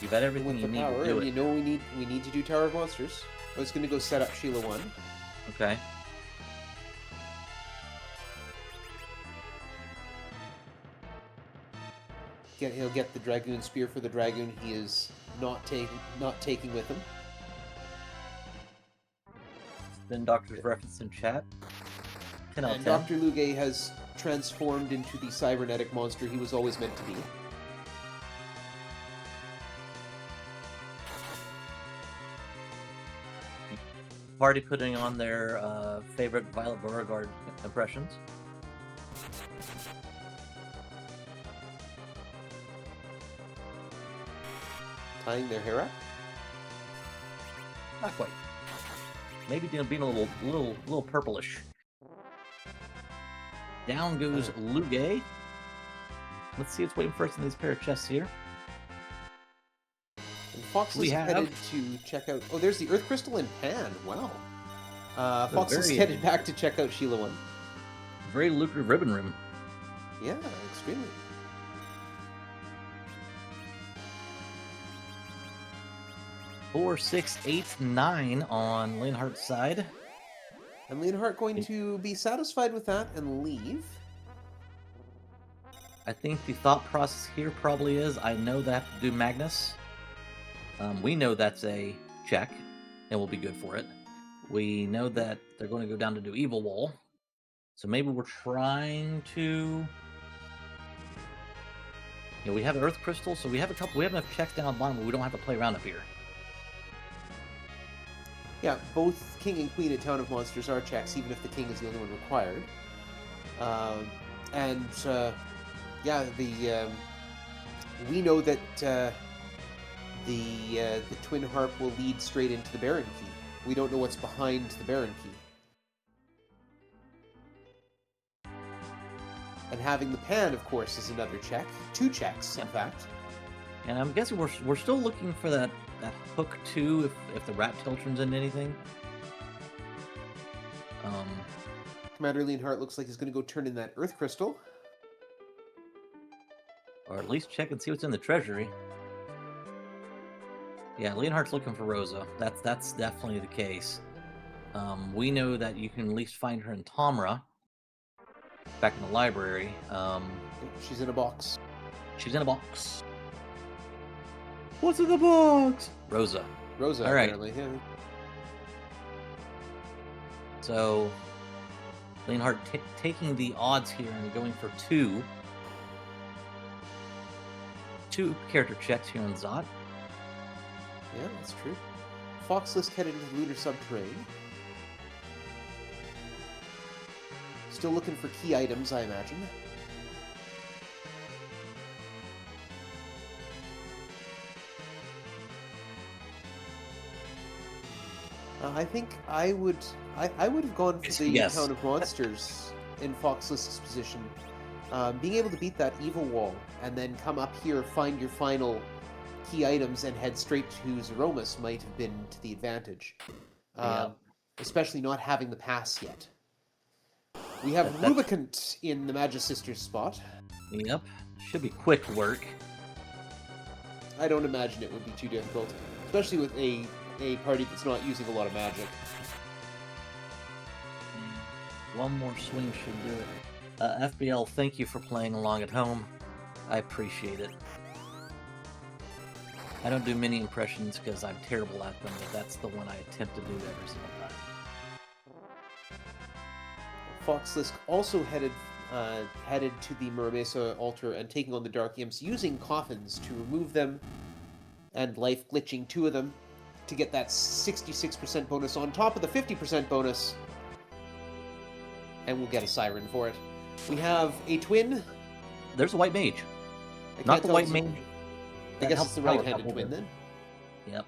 You've had everything With you the need power, to do and it. you know we need to do Tower of Monsters. I was going to go set up Sheila 1. Okay. He'll get the Dragoon Spear for the Dragoon he is not taking with him. Then Doctor's reference in chat. 10 out of And 10. Dr. Luge has transformed into the cybernetic monster he was always meant to be. Party putting on their favorite Violet Beauregard impressions. Tying their hair up. Not quite. Maybe being a little purplish. Down goes Luge. Let's see what's waiting for us in these pair of chests here. And Fox is headed to check out... Oh, there's the Earth Crystal and Pan. Wow. Fox is headed back to check out Sheila 1. Very lucrative ribbon room. Yeah, extremely. Four, 6, 8, 9 on Leonhart's side. And Leonhart going to be satisfied with that and leave. I think the thought process here probably is, I know they have to do Magnus. We know that's a check, and we'll be good for it. We know that they're going to go down to do Evil Wall. So maybe we're trying to... You know, we have Earth Crystal, so we have enough checks down at the bottom, but we don't have to play around up here. Yeah, both King and Queen at Town of Monsters are checks, even if the King is the only one required. Yeah, we know that the Twin Harp will lead straight into the Baron Key. We don't know what's behind the Baron Key. And having the Pan, of course, is another check. 2 checks, in fact. And I'm guessing we're still looking for that hook too, if the rat tail turns into anything. Commander Leonhart looks like he's going to go turn in that Earth Crystal. Or at least check and see what's in the treasury. Yeah, Leonhart's looking for Rosa. That's definitely the case. We know that you can at least find her in Tomra, back in the library. She's in a box. She's in a box. What's in the box? Rosa. Rosa, all right. Apparently, yeah. So, Leonhart taking the odds here and going for two character checks here on Zot. Yeah, that's true. FoxLisk headed into the Lunar Subterrane. Still looking for key items, I imagine. I think I would have gone for the Town of Monsters in FoxLisk's position. Being able to beat that evil wall and then come up here, find your final key items, and head straight to Zeromus might have been to the advantage. Especially not having the pass yet. We have Rubicant in the Magisters spot. Yep. Should be quick work. I don't imagine it would be too difficult, especially with a party that's not using a lot of magic. One more swing should do it. FBL, thank you for playing along at home. I appreciate it. I don't do many impressions because I'm terrible at them, but that's the one I attempt to do every single time. FoxLisk also headed to the Muramesa altar and taking on the Dark Imps, using coffins to remove them, and life glitching 2 of them to get that 66% bonus on top of the 50% bonus. And we'll get a siren for it. We have a twin. There's a white mage. Not the white mage. I guess it's the right-handed twin then. Yep.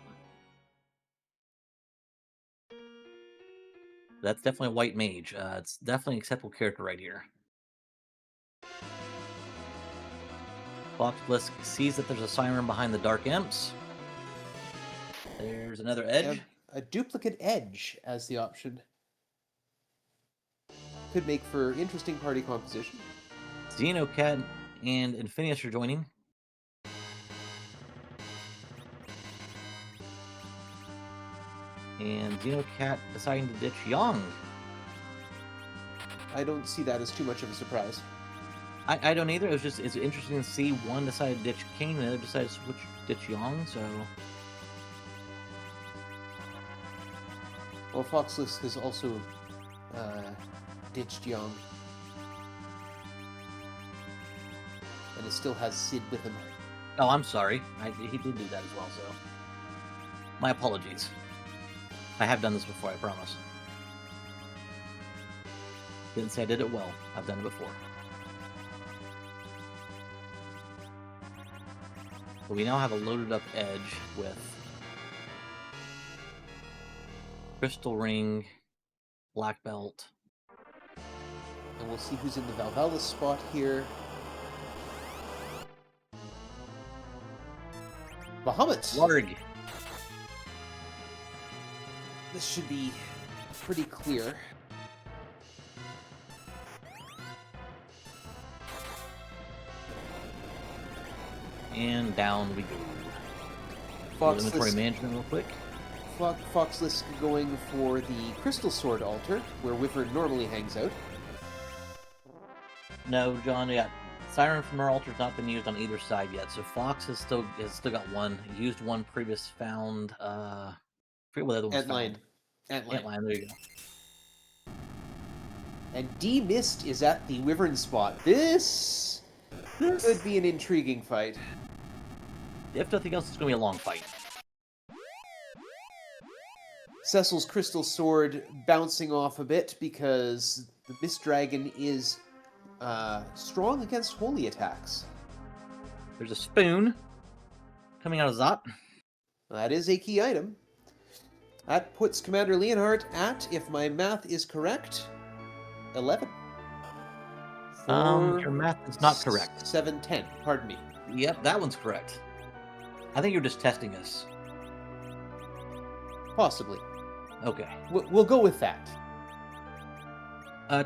That's definitely a white mage. It's definitely an acceptable character right here. FoxLisk sees that there's a siren behind the Dark Imps. There's another edge. A duplicate edge as the option. Could make for interesting party composition. Xenocat and Infinius are joining. And Xenocat deciding to ditch Yang. I don't see that as too much of a surprise. I don't either. It's interesting to see one decided to ditch King and the other decided to ditch Yang, so... Well, FoxLisk has also ditched Yang. And it still has Sid with him. Oh, I'm sorry. He did do that as well, so... My apologies. I have done this before, I promise. Didn't say I did it well. I've done it before. But we now have a loaded up edge with Crystal Ring, Black Belt. And we'll see who's in the Valvalis spot here. Bahamut! Larg! This should be pretty clear. And down we go. Inventory management real quick. FoxLisk going for the Crystal Sword altar, where Wyvern normally hangs out. No, John, yeah. Siren from our altar's not been used on either side yet, so Fox has still got one. Used one previous found. I forget what the other one's found. Antline, there you go. And D-Mist is at the Wyvern spot. This could be an intriguing fight. If nothing else, it's going to be a long fight. Cecil's Crystal Sword bouncing off a bit because the Mist Dragon is strong against holy attacks. There's a spoon coming out of Zot. That is a key item. That puts Commander Leonhart at, if my math is correct, 11. Your math is not correct. 7, 10, pardon me. Yep, that one's correct. I think you're just testing us. Possibly. Okay. We'll go with that.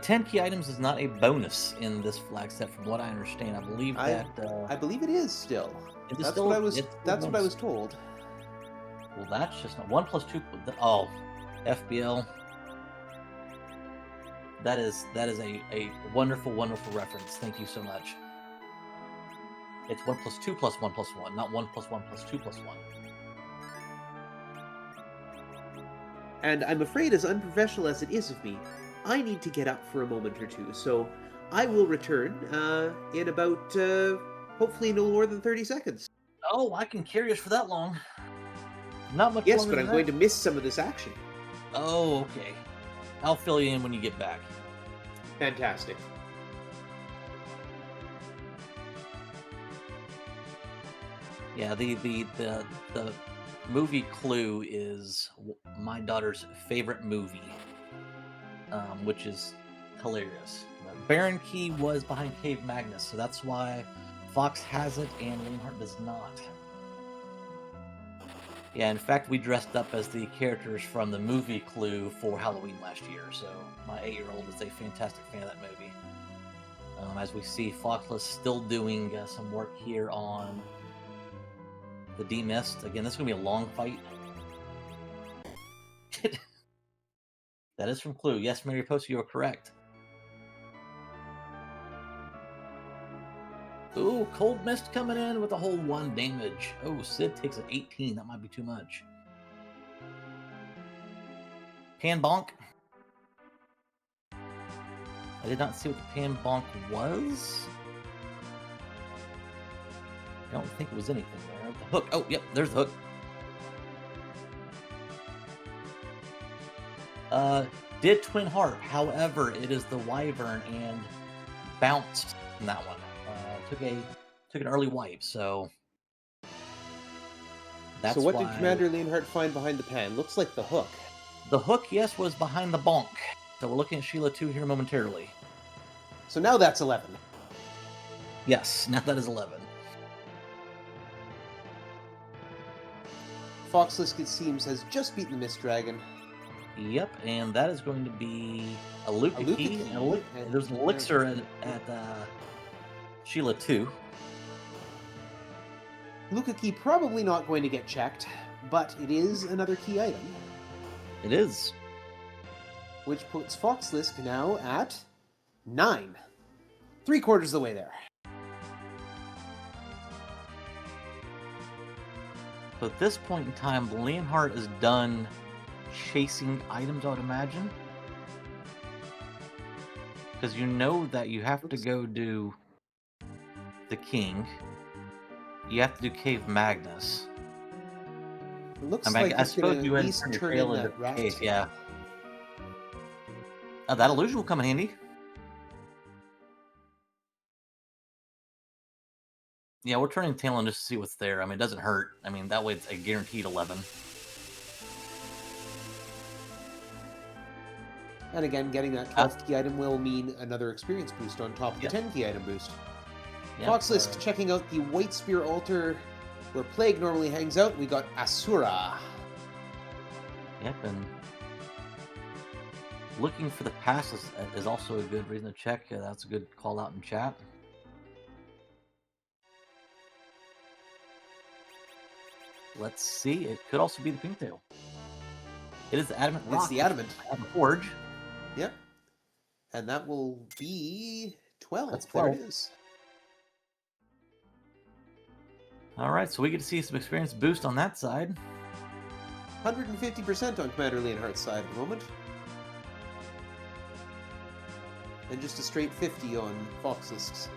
10 key items is not a bonus in this flag set, from what I understand. I believe that... I believe it is still. That's still, what I was. That's what I was told. Well, that's just not 1 plus 2. Oh, FBL. That is a wonderful, wonderful reference. Thank you so much. It's 1 plus 2 plus 1 plus 1, not 1 plus 1 plus 2 plus 1. And I'm afraid, as unprofessional as it is of me, I need to get up for a moment or two, so I will return in about, hopefully no more than 30 seconds. Oh, I can carry us for that long. Not much Yes, longer but than I'm going to miss some of this action. Oh, okay. I'll fill you in when you get back. Fantastic. Yeah, the movie Clue is my daughter's favorite movie, which is hilarious. Baron Key was behind Cave Magnus, so that's why Fox has it and Leonhart does not. Yeah, in fact, we dressed up as the characters from the movie Clue for Halloween last year, so my 8-year-old is a fantastic fan of that movie. As we see, FoxLisk still doing some work here on the demist. Again, this is going to be a long fight. That is from Clue. Yes, Mary Post, you are correct. Ooh, Cold Mist coming in with a whole 1 damage. Oh, Sid takes an 18. That might be too much. Pan Bonk. I did not see what the Pan Bonk was. I don't think it was anything there. The hook. Oh, yep, there's the hook. Did Twin Heart. However, it is the Wyvern and bounced in that one. Took an early wipe, so that's So what why... did Commander Leonhart find behind the pan? Looks like the hook. The hook, yes, was behind the bonk. So we're looking at Sheila 2 here momentarily. So now that's 11. Yes, now that is 11. FoxLisk, it seems, has just beaten the Mist Dragon. Yep, and that is going to be a Luca key. And there's an elixir at Sheila 2. Luca key probably not going to get checked, but it is another key item. It is. Which puts FoxLisk now at 9. 3/4 of the way there. So at this point in time, Leonhart is done chasing items, I would imagine. Because you know that you have to go do the King. You have to do Cave Magnus. It looks I mean, like I it's going suppose to you at had least your turn trail in into that rat. cave, yeah. That illusion will come in handy. Yeah, we're turning tail on just to see what's there. I mean, it doesn't hurt. I mean, that way it's a guaranteed 11. And again, getting that 12th key item will mean another experience boost on top of the 10 key item boost. Yep, FoxLisk checking out the White Spear altar where Plague normally hangs out. We got Asura. Yep, and looking for the pass is also a good reason to check. That's a good call out in chat. Let's see. It could also be the Pinktail. It is the Adamant Rock. It's the Adamant. Forge. Yep. And that will be 12. That's There 12. it is. All right, so we get to see some experience boost on that side. 150% on Commander Leonhart's side at the moment. And just a straight 50 on FoxLisk's.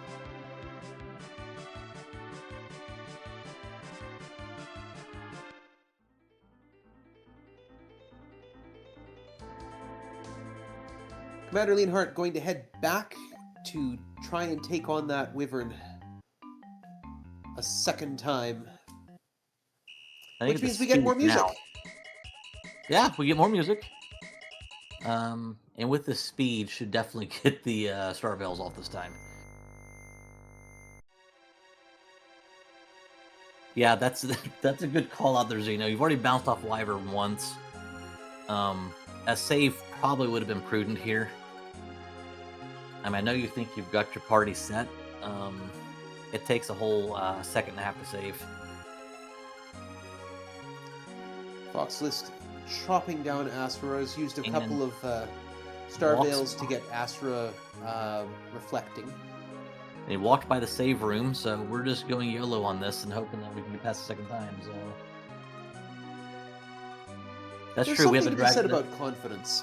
Commander Leonhart going to head back to try and take on that Wyvern a second time. Which means we get more music. Now. Yeah, we get more music. And with the speed, should definitely get the Star Veils off this time. Yeah, that's a good call out there, Zeno. You've already bounced off Wyvern once. A save probably would have been prudent here. I mean, I know you think you've got your party set. It takes a whole second and a half to save. FoxLisk chopping down Asura's, used a couple of Star Veils to get Asura reflecting. And he walked by the save room, so we're just going YOLO on this and hoping that we can get past the second time. So that's There's true. We have a something to be said dragon. about confidence.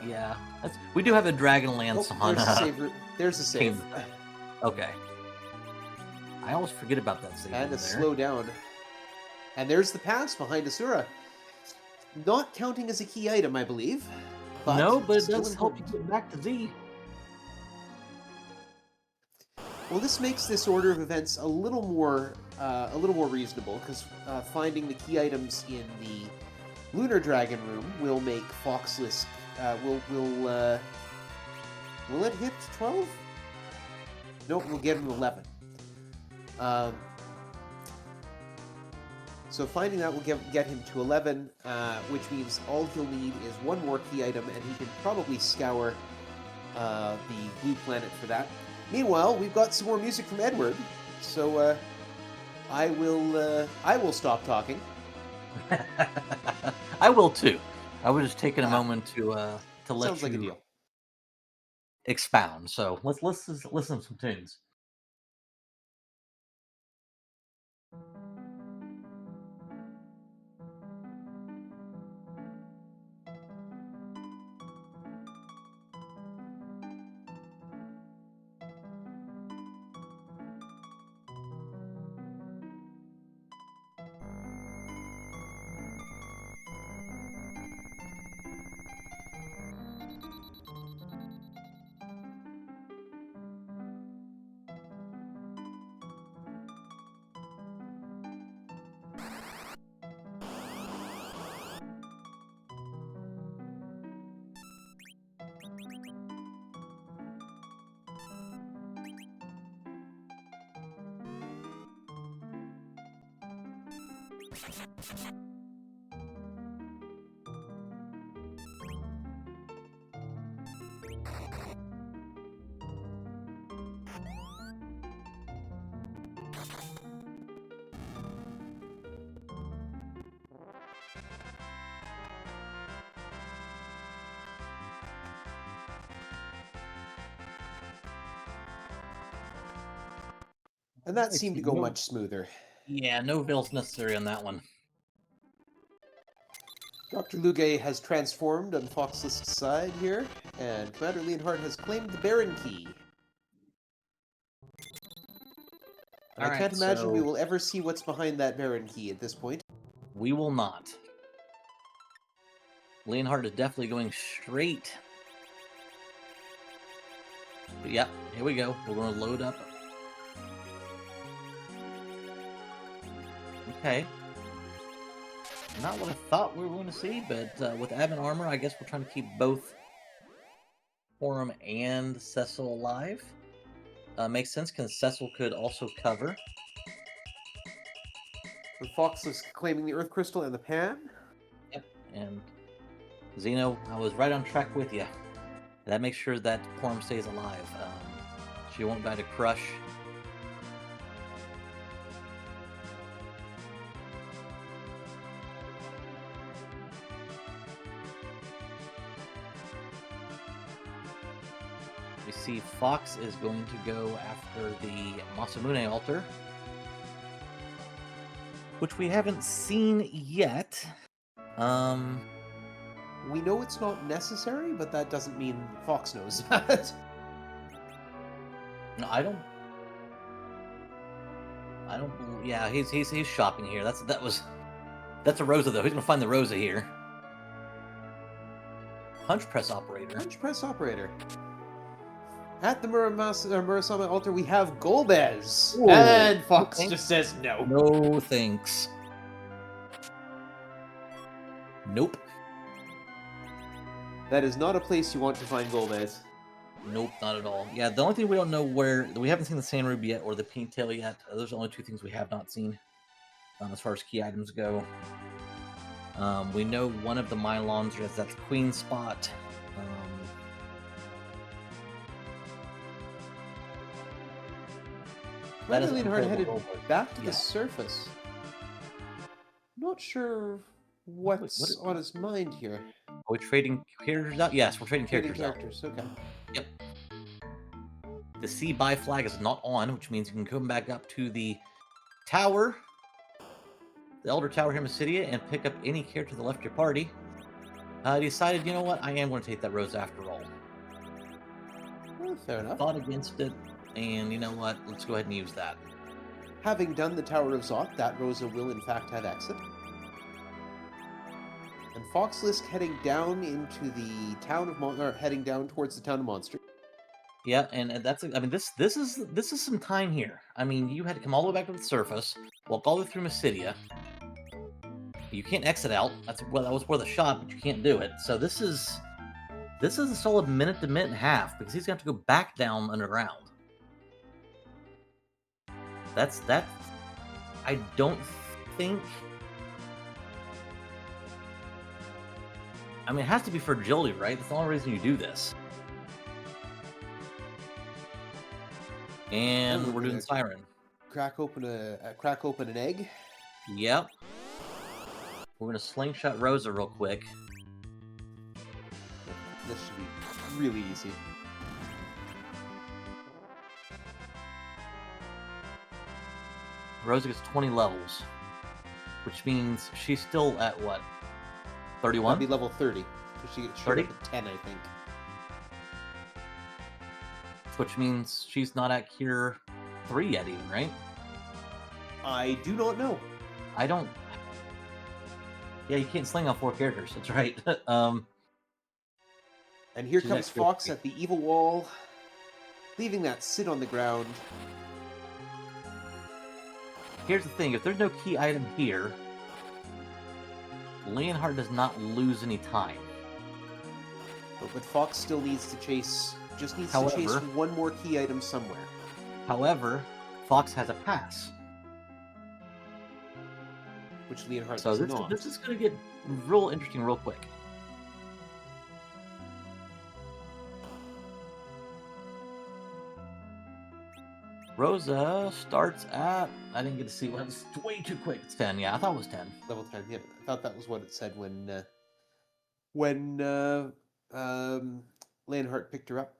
Yeah, we do have a Dragonlance on. There's a save. Okay. I always forget about that save. And a slow down. And there's the pass behind Asura. Not counting as a key item, I believe. But no, but it does important. help you get back to Z. Well, this makes this order of events a little more reasonable, because finding the key items in the Lunar Dragon room will make FoxLisk. Will it hit 12? Nope, we'll get him 11. So finding that will get him to 11, which means all he'll need is one more key item, and he can probably scour the blue planet for that. Meanwhile, we've got some more music from Edward, so I will stop talking. I will too. I was just taking a moment to let Sounds like a you deal. expound. So let's listen to some tunes. And that seemed to go much smoother. Yeah, no veils necessary on that one. Dr. Luge has transformed on FoxLisk's side here, and Commander Leonhart has claimed the Baron Key. And I can't imagine we will ever see what's behind that Baron Key at this point. We will not. Leonhart is definitely going straight. But yeah, here we go. We're going to load up. Okay. Not what I thought we were going to see, but with admin armor, I guess we're trying to keep both Forum and Cecil alive. Makes sense, because Cecil could also cover. With FoxLisk claiming the Earth Crystal and the Pan. Yep, and Xeno, I was right on track with you. That makes sure that Forum stays alive. She won't die to Crush. We see Fox is going to go after the Masamune altar, which we haven't seen yet. We know it's not necessary, but that doesn't mean Fox knows that. No, I don't. Yeah, he's shopping here. That's a Rosa though. He's gonna find the Rosa here. Punch press operator. Punch press operator. At the Murasame altar, we have Golbez. Ooh, And Fox no just says no. No thanks. Nope. That is not a place you want to find Golbez. Nope, not at all. Yeah, the only thing we don't know we haven't seen the Sand Ruby yet or the Pink Tail yet. Those are the only two things we have not seen as far as key items go. We know one of the Mylons, that's Queen Spot. Commander Leonhart headed back to the surface. Not sure what's on his mind here. Are we trading characters out? Yes, we're trading characters out. Okay. Yep. The C buy flag is not on, which means you can come back up to the tower, the Elder Tower here in Mysidia, and pick up any character that left your party. I decided, you know what, I am going to take that Rose after all. Well, fair enough. Fought against it, and you know what, let's go ahead and use that. Having done the Tower of Zot, that Rosa will in fact have exit. And FoxLisk heading down into the town of heading down towards the town of Monster. Yeah, and that's, I mean, this is some time here. I mean, you had to come all the way back to the surface, walk all the way through Mysidia. You can't exit out. That was worth a shot, but you can't do it. So this is a solid minute to minute and a half, because he's going to have to go back down underground. That. I don't think. I mean, it has to be for agility, right? That's the only reason you do this. And Oh, we're doing gonna Siren. crack open an egg. Yep. We're gonna slingshot Rosa real quick. This should be really easy. Rosa gets 20 levels, which means she's still at what? 31? Probably level 30. She showed 30? up at 10, I think. Which means she's not at Cure 3 yet even, right? I do not know. I don't... Yeah, you can't sling on 4 characters, that's right. And here She's comes at Cure Fox 3. at the evil wall, leaving that sit on the ground. Here's the thing, if there's no key item here, Leonhart does not lose any time. But Fox still needs to chase, to chase However- one more key item somewhere. However, Fox has a pass. Which Leonhart So does not. this is going to get real interesting real quick. Rosa starts at... I didn't get to see what. It's way too quick. It's 10. Yeah, I thought it was 10. Level 10, yeah. I thought that was what it said when Leonhart picked her up.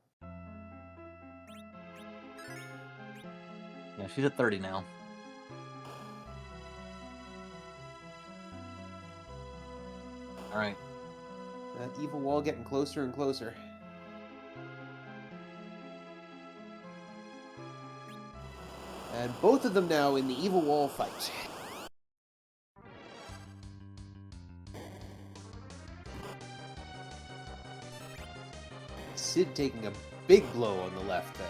Yeah, she's at 30 now. All right. That evil wall getting closer and closer. And both of them now in the evil wall fight. Sid taking a big blow on the left there.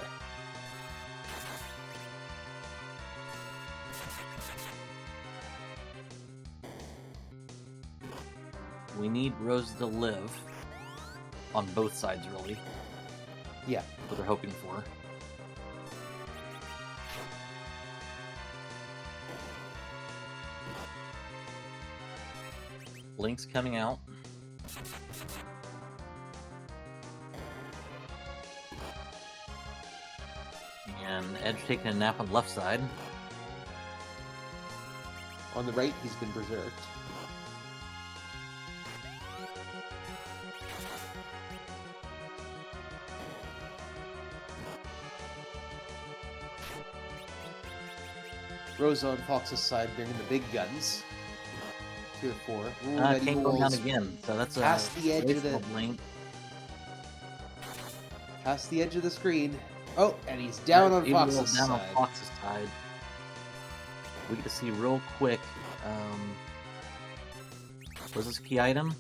We need Rosa to live on both sides, really. Yeah. What they're hoping for. Link's coming out. And Edge taking a nap on the left side. On the right, he's been berserked. Rosa on Fox's side bringing the big guns. 2 or 4. Ooh, that Can't evil go down wall's again, so that's past the edge of the Link. past the edge of the screen. Oh, and he's down on Evil Fox's down side. on Fox's side. We get to see real quick. Was this a key item?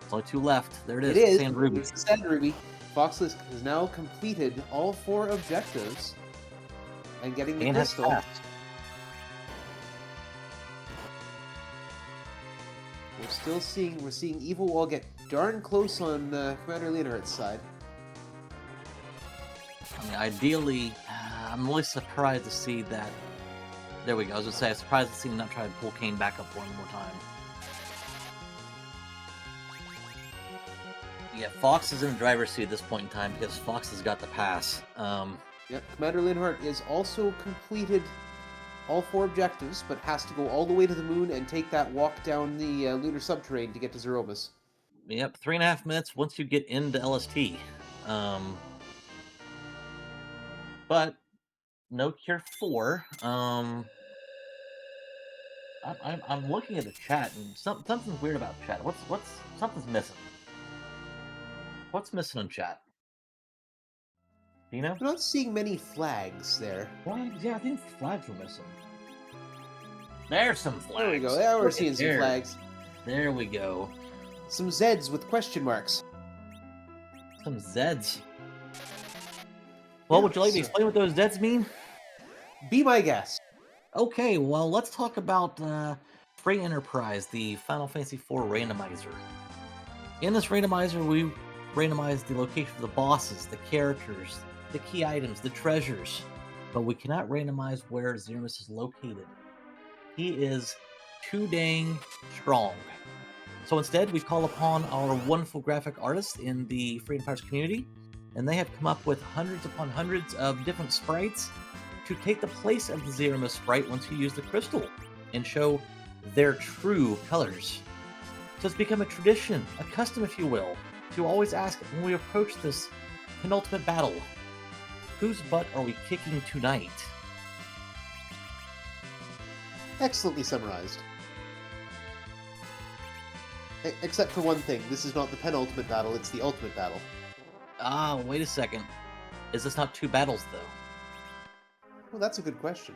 There's only 2 left. There it is. It is. Sand Ruby. It's the Sand Ruby. FoxLisk has now completed all 4 objectives and getting the And has crystal. passed. We're seeing Evil Wall get darn close on Commander Leonhart's side. I mean, ideally, I'm really surprised to see that. There we go. I was gonna say, I'm surprised to see him not try to pull Kane back up one more time. Yeah, Fox is in the driver's seat at this point in time because Fox has got the pass. Yep, Commander Leonhart is also completed all 4 objectives, but has to go all the way to the moon and take that walk down the lunar subterrane to get to Zeromus. Yep, 3.5 minutes once you get into LST. But no Cure 4. I'm looking at the chat and something's weird about chat. Something's missing. What's missing in chat? Do you know? I'm not seeing many flags there. Flags? Yeah, I think flags were missing. There's some flags. There we go. Yeah, we're Look at seeing some there. flags. There we go. Some Zeds with question marks. Some Zeds. Well, Yeah, would you like me to so- explain what those Zeds mean? Be my guest. Okay, well, let's talk about Free Enterprise, the Final Fantasy IV randomizer. In this randomizer, we randomize the location of the bosses, the characters, the key items, the treasures, but we cannot randomize where Zeromus is located. He is too dang strong. So instead, we call upon our wonderful graphic artists in the Free Enterprise community and they have come up with hundreds upon hundreds of different sprites to take the place of the Zero Mist sprite once you use the crystal and show their true colors. So it's become a tradition, a custom if you will, to always ask when we approach this penultimate battle, whose butt are we kicking tonight? Excellently summarized. Except for one thing, this is not the penultimate battle, it's the ultimate battle. Ah, wait a second. Is this not 2 battles, though? Well, that's a good question.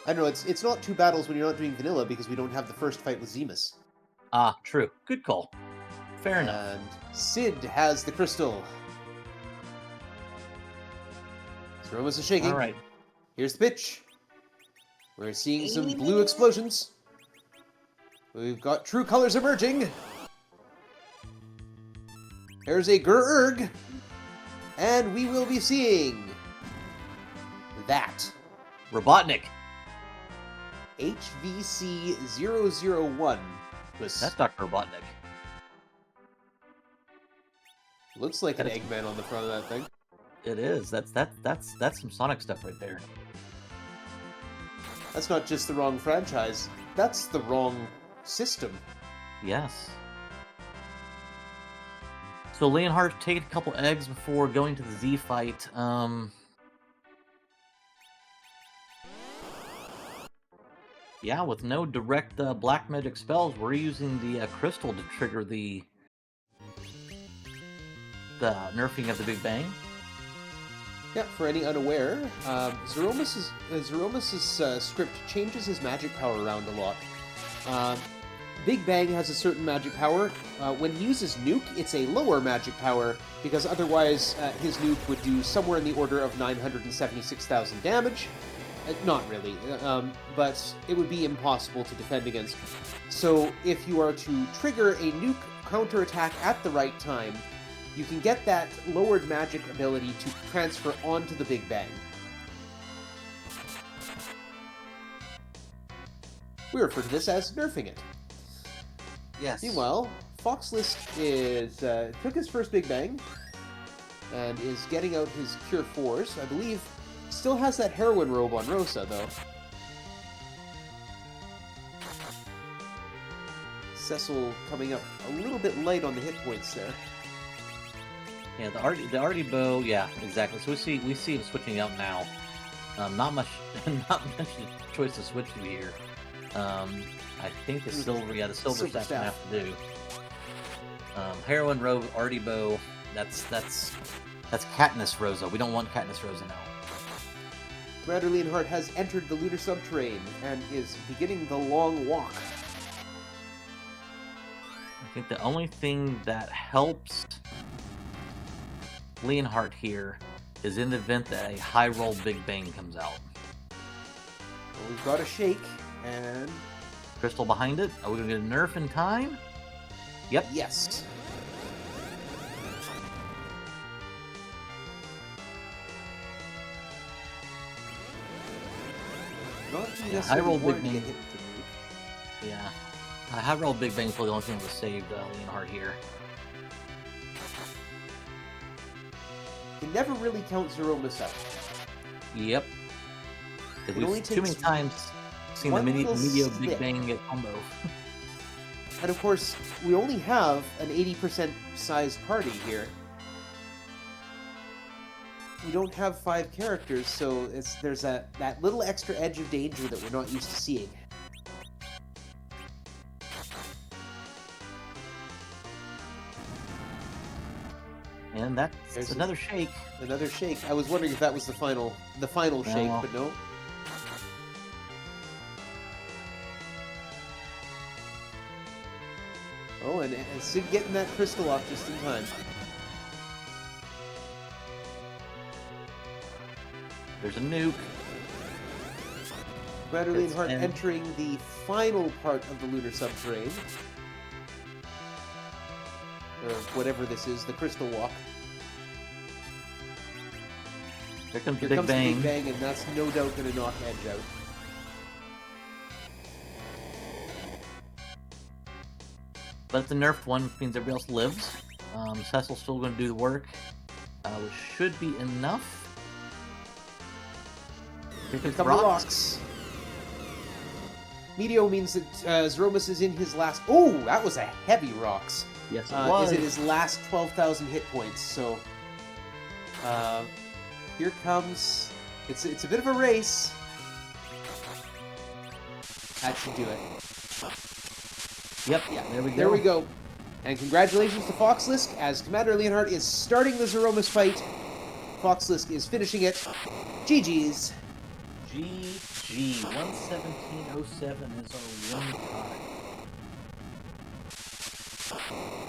I know, it's not 2 battles when you're not doing vanilla, because we don't have the first fight with Zemus. Ah, true. Good call. Fair enough. And Sid has the crystal. Zeromus is shaking. All right. Here's the pitch. We're seeing some blue explosions. We've got true colors emerging. There's a Grurg. And we will be seeing that. Robotnik. HVC001. That's Dr. Robotnik. Looks like an Eggman on the front of that thing. It is. That's some Sonic stuff right there. That's not just the wrong franchise. That's the wrong system. Yes. So Leonhart taking a couple eggs before going to the Z fight. Yeah, with no direct black magic spells, we're using the crystal to trigger the nerfing of the Big Bang. Yeah, for any unaware, Zeromus's script changes his magic power around a lot. Big Bang has a certain magic power. When he uses Nuke, it's a lower magic power, because otherwise his Nuke would do somewhere in the order of 976,000 damage. Not really, but it would be impossible to defend against. So if you are to trigger a Nuke counterattack at the right time, you can get that lowered magic ability to transfer onto the Big Bang. We refer to this as nerfing it. Yes. Meanwhile, FoxLisk took his first Big Bang and is getting out his Cure 4s. I believe still has that heroin robe on Rosa, though. Cecil coming up a little bit light on the hit points there. Yeah, the arty bow. Yeah, exactly. So we see him switching out now. Not much choice to switch to here. I think the silver staff's gonna have to do. Heroin robe, arty bow. That's Katniss Rosa. We don't want Katniss Rosa now. CommanderLeonhart has entered the lunar subterrane and is beginning the long walk. I think the only thing that helps Leonhart here is in the event that a high roll Big Bang comes out. Well, we've got a shake and crystal behind it. Are we gonna get a nerf in time? Yep. Yes. High roll Big Bang. Yeah. High roll Big Bang is the only thing that saved Leonhart here. You can never really count Zeromus out. Yep. Because we've too many times seen the Medio Big Bang get combo. And of course, we only have an 80% sized party here. We don't have 5 characters, so there's that little extra edge of danger that we're not used to seeing. And that's another shake. Another shake. I was wondering if that was the final shake, but no. Oh, and Sid getting that crystal off just in time. There's a nuke. CommanderLeonhart entering the final part of the lunar subterrane. Or whatever this is, the crystal walk. Here comes the Big Bang. The Big Bang, and that's no doubt going to knock Edge out. But it's a nerfed one, which means everybody else lives. Cecil's still going to do the work, which should be enough. Here come the rocks. Meteor means that Zeromus is in his last... Oh, that was a heavy rocks. Yes, it was. Is in his last 12,000 hit points, so... here comes... It's a bit of a race. That should do it. Yep, yeah, there we go. There we go. And congratulations to FoxLisk, as Commander Leonhart is starting the Zeromus fight. FoxLisk is finishing it. GG's. GG. 117.07 is our win time.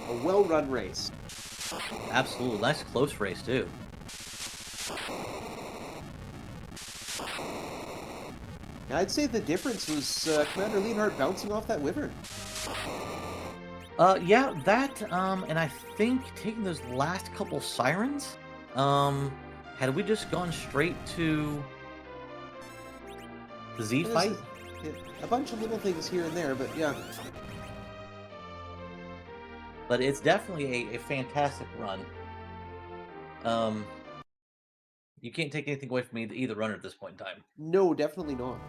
A well-run race. Absolutely. Nice close race, too. I'd say the difference was Commander Leonhart bouncing off that Wyvern. Yeah, that, and I think taking those last couple Sirens, had we just gone straight to the Z fight? A bunch of little things here and there, but yeah. But it's definitely a fantastic run. You can't take anything away from either runner at this point in time. No, definitely not.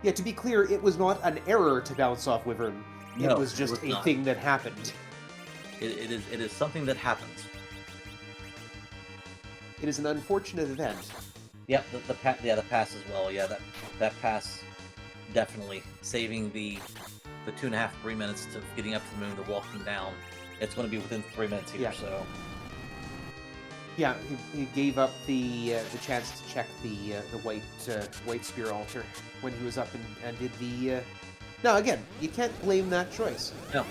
Yeah, to be clear, it was not an error to bounce off Wyvern. It was just a thing that happened. It is something that happens. It is an unfortunate event. Yep, the pass as well. Yeah, that pass definitely saving the 2.5 to 3 minutes to getting up to the moon, the walking down. It's going to be within 3 minutes here, so. Yeah, he gave up the chance to check the white spear altar when he was up and did the. Now again, you can't blame that choice. No,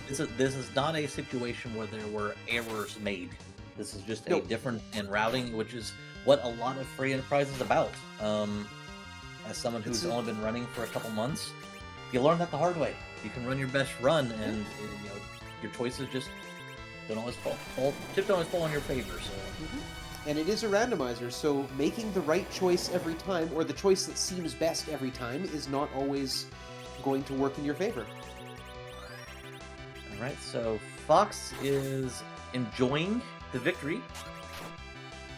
this is not a situation where there were errors made. This is just a difference in routing, which is what a lot of free enterprise is about. As someone who's only been running for a couple months, you learn that the hard way. You can run your best run, and your choices just don't always fall in your favor. So. And it is a randomizer, so making the right choice every time, or the choice that seems best every time, is not always going to work in your favor. All right, so Fox is enjoying the victory.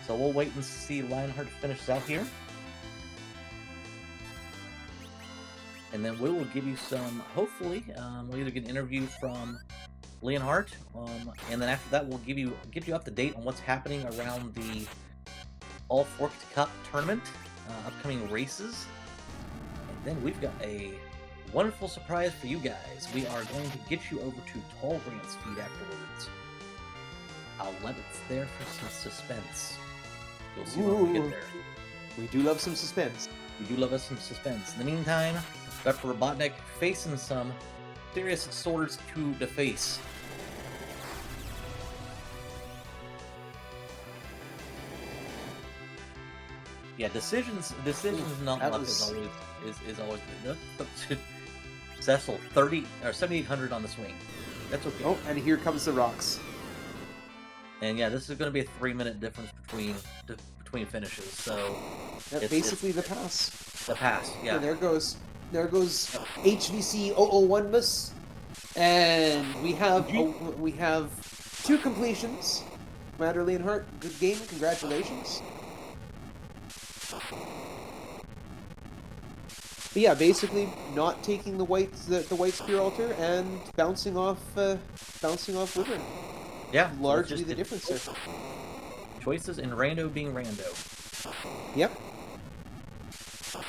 So we'll wait and see Lionheart finish out here. And then we will give you some, hopefully, we'll either get an interview from Leonhart, and then after that we'll give you up to date on what's happening around the All Forked Cup tournament, upcoming races. And then we've got a wonderful surprise for you guys. We are going to get you over to Tall Grant's feed afterwards. I'll let it there for some suspense. You'll see when we get there. We do love some suspense. We do love us some suspense. In the meantime, Dr. Robotnik facing some serious swords to the face. Yeah, decisions not luck is always good. Cecil, 30 or 7,800 on the swing. That's okay. Oh, and here comes the rocks. And yeah, this is going to be a 3-minute difference between finishes. So basically the pass. The pass, yeah. And there goes HVC 001-mus, and we have 2 completions. Commander Leonhart, good game, congratulations. But yeah, basically not taking the white spear altar and bouncing off Wyvern. Yeah, largely the difference there. Choices and rando being rando. Yep. So,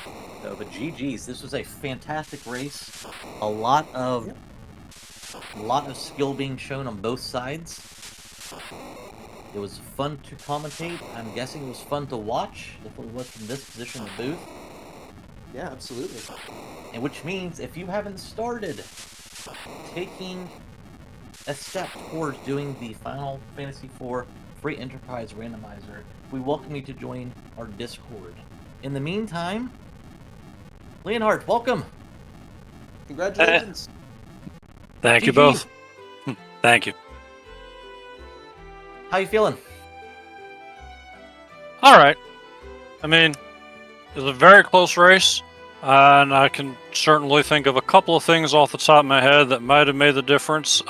but GG's, this was a fantastic race. A lot of skill being shown on both sides. It was fun to commentate. I'm guessing it was fun to watch. If it was from this position of the booth. Yeah, absolutely. And which means if you haven't started taking a step towards doing the Final Fantasy IV Free Enterprise Randomizer, we welcome you to join our Discord. In the meantime, Leonhart, welcome. Congratulations. Thank you both. Thank you. How you feeling? All right. I mean, it was a very close race, and I can certainly think of a couple of things off the top of my head that might have made the difference.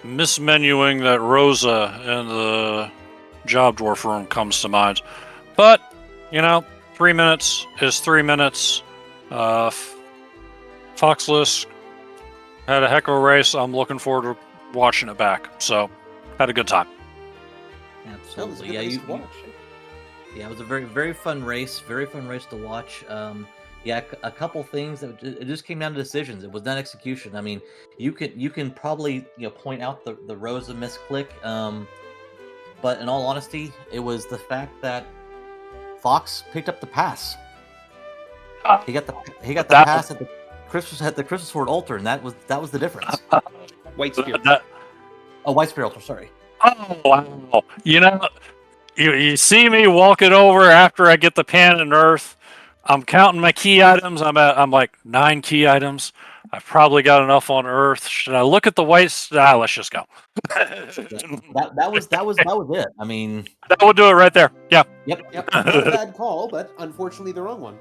mismenuing that Rosa in the job dwarf room comes to mind. But, 3 minutes is 3 minutes. FoxLisk had a heck of a race. I'm looking forward to watching it back. So, had a good time. Absolutely. That was a good race to watch. Yeah, it was a very, very fun race. Very fun race to watch. A couple things that it just came down to decisions. It was not execution. I mean, you can probably point out the Rosa misclick, but in all honesty, it was the fact that Fox picked up the pass. He got the pass at the Crystal Sword altar, and that was the difference. White Spear. White Spear altar. Sorry. Oh wow! You see me walking over after I get the pan and earth. I'm counting my key items. I'm like 9 key items. I've probably got enough on Earth. Should I look at the whites? Let's just go. that was it. I mean, that would do it right there. Yeah. Yep. Not a bad call, but unfortunately the wrong one.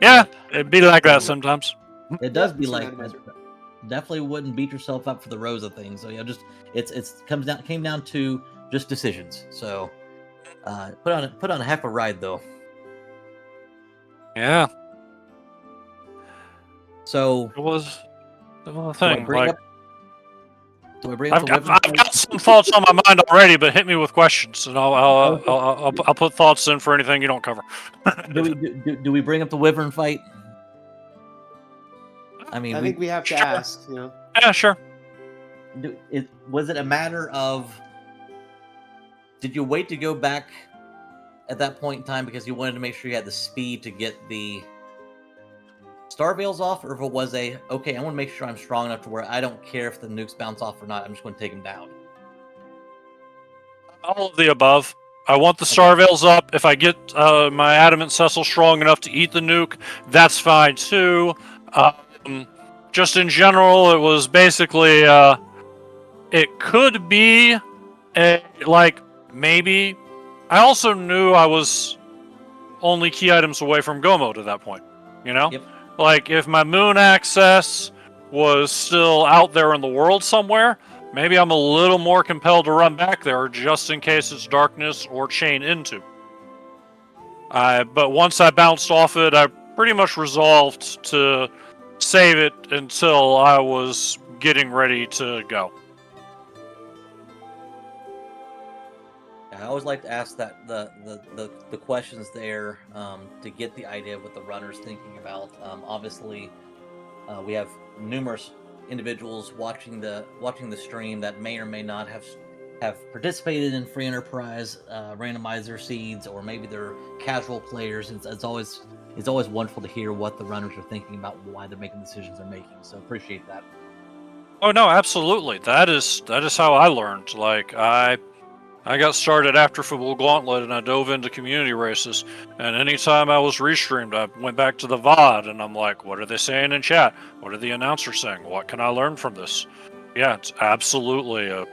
Yeah, it'd be like that sometimes. It does be like that. Definitely wouldn't beat yourself up for the Rosa thing. So just came down to just decisions. So put on a heck of a ride though. Yeah. So it was a thing. I've got some thoughts on my mind already, but hit me with questions, and I'll put thoughts in for anything you don't cover. do we bring up the Wyvern fight? I mean, I think we have to ask. Yeah, sure. Was it a matter of? Did you wait to go back at that point in time because you wanted to make sure you had the speed to get the Star Veils off, or if it was okay, I want to make sure I'm strong enough to where I don't care if the nukes bounce off or not, I'm just going to take them down? All of the above. I want the Star Veils up. If I get my Adamant Cecil strong enough to eat the nuke, that's fine too. Just in general, it was basically, it could be maybe. I also knew I was only key items away from go mode at that point, Yep. Like, if my moon access was still out there in the world somewhere, maybe I'm a little more compelled to run back there just in case it's darkness or chain into. But once I bounced off it, I pretty much resolved to save it until I was getting ready to go. I always like to ask that the questions there to get the idea of what the runner's thinking about. Obviously, we have numerous individuals watching the stream that may or may not have participated in free enterprise randomizer seeds, or maybe they're casual players. It's always wonderful to hear what the runners are thinking about, why they're making the decisions they're making. So appreciate that. Oh no, absolutely. That is how I learned. Like I got started after Football Gauntlet, and I dove into community races. And anytime I was restreamed, I went back to the VOD, and I'm like, what are they saying in chat? What are the announcers saying? What can I learn from this? Yeah, it's absolutely a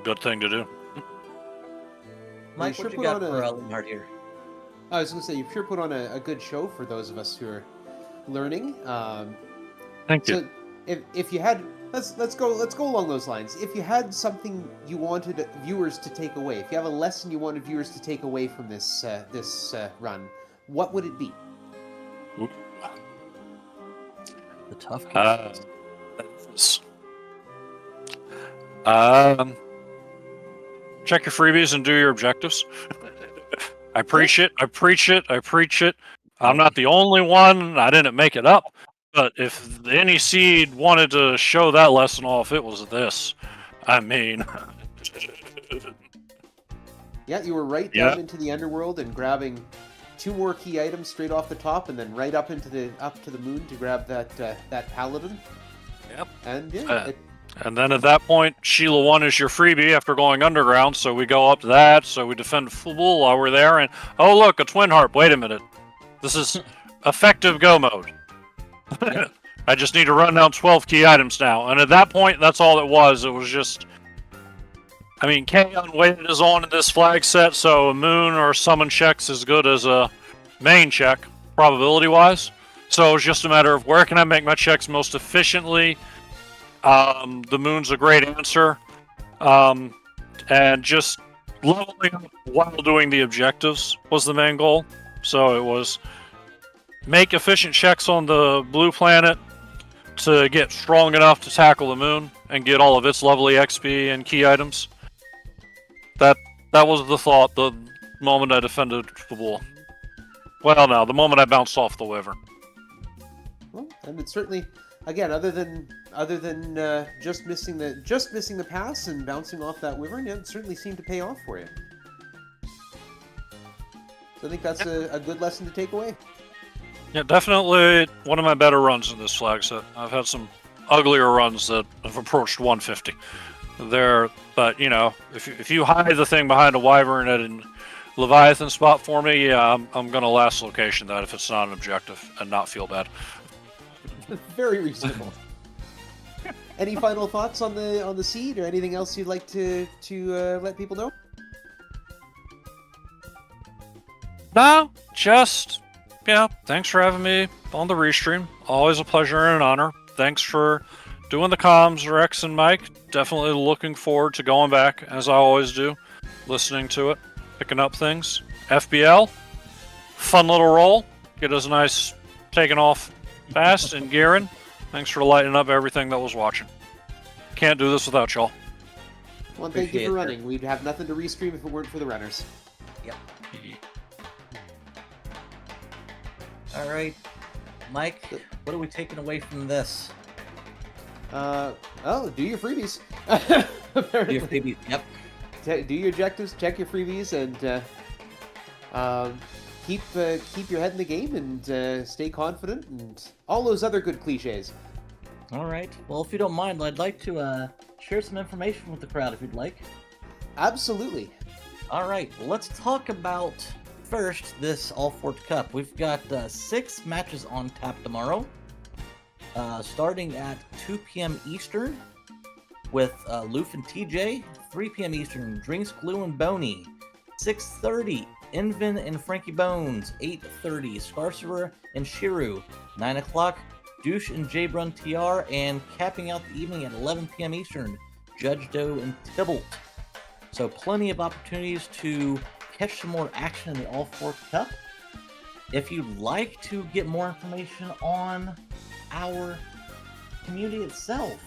good thing to do. Mike, what you got for Leonhart here? I was going to say, you've sure put on a good show for those of us who are learning. Thank you. So if you had... Let's go along those lines. If you had something you wanted viewers to take away, if you have a lesson you wanted viewers to take away from this run, what would it be? The tough questions. Check your freebies and do your objectives. I preach it. I'm not the only one. I didn't make it up. But if any seed wanted to show that lesson off, it was this. I mean... Yeah, you were right down into the underworld and grabbing 2 more key items straight off the top, and then right up to the moon to grab that paladin. Yep. And and then at that point, Sheila 1 is your freebie after going underground, so we go up to that, so we defend Fool while we're there, and oh look, a Twin Harp, wait a minute. This is effective go mode. Yep. I just need to run down 12 key items now. And at that point, that's all it was. It was just... I mean, Kaon weighted is on in this flag set, so a moon or summon check's as good as a main check, probability-wise. So it's just a matter of where can I make my checks most efficiently. The moon's a great answer. And just leveling up while doing the objectives was the main goal. So it was make efficient checks on the blue planet to get strong enough to tackle the moon and get all of its lovely XP and key items. That was the thought the moment I defended the wall. Well, no, the moment I bounced off the wyvern. Well, and it's certainly, again, other than just missing the pass and bouncing off that wyvern, yeah, it certainly seemed to pay off for you. So I think that's a good lesson to take away. Yeah, definitely one of my better runs in this flag set. I've had some uglier runs that have approached 150. But you know, if you hide the thing behind a wyvern at a Leviathan spot for me, yeah, I'm gonna last location that if it's not an objective and not feel bad. Very reasonable. Any final thoughts on the seed or anything else you'd like to let people know? No, just thanks for having me on the Restream. Always a pleasure and an honor. Thanks for doing the comms, Rex and Mike. Definitely looking forward to going back, as I always do, listening to it, picking up things. FBL, fun little roll. Get us a nice taking off fast. And Garen, thanks for lighting up everything that was watching. Can't do this without y'all. Well, thank you for running. We'd have nothing to Restream if it weren't for the runners. Yep. All right, Mike, what are we taking away from this? Do your freebies. Do your freebies, yep. Do your objectives, check your freebies, and keep your head in the game and stay confident and all those other good cliches. All right. Well, if you don't mind, I'd like to share some information with the crowd if you'd like. Absolutely. All right. Well, let's talk about first this All Fort Cup. We've got 6 matches on tap tomorrow, starting at 2 p.m. Eastern with Loof and TJ. 3 p.m. Eastern, Drinks, Glue, and Boney. 6:30, Invin and Frankie Bones. 8:30, Scarcerer and Shiru. 9 o'clock, Douche and Jbrun TR. And capping out the evening at 11 p.m. Eastern, Judge Doe and Tybalt. So plenty of opportunities to catch some more action in the All Fort Cup. If you'd like to get more information on our community itself,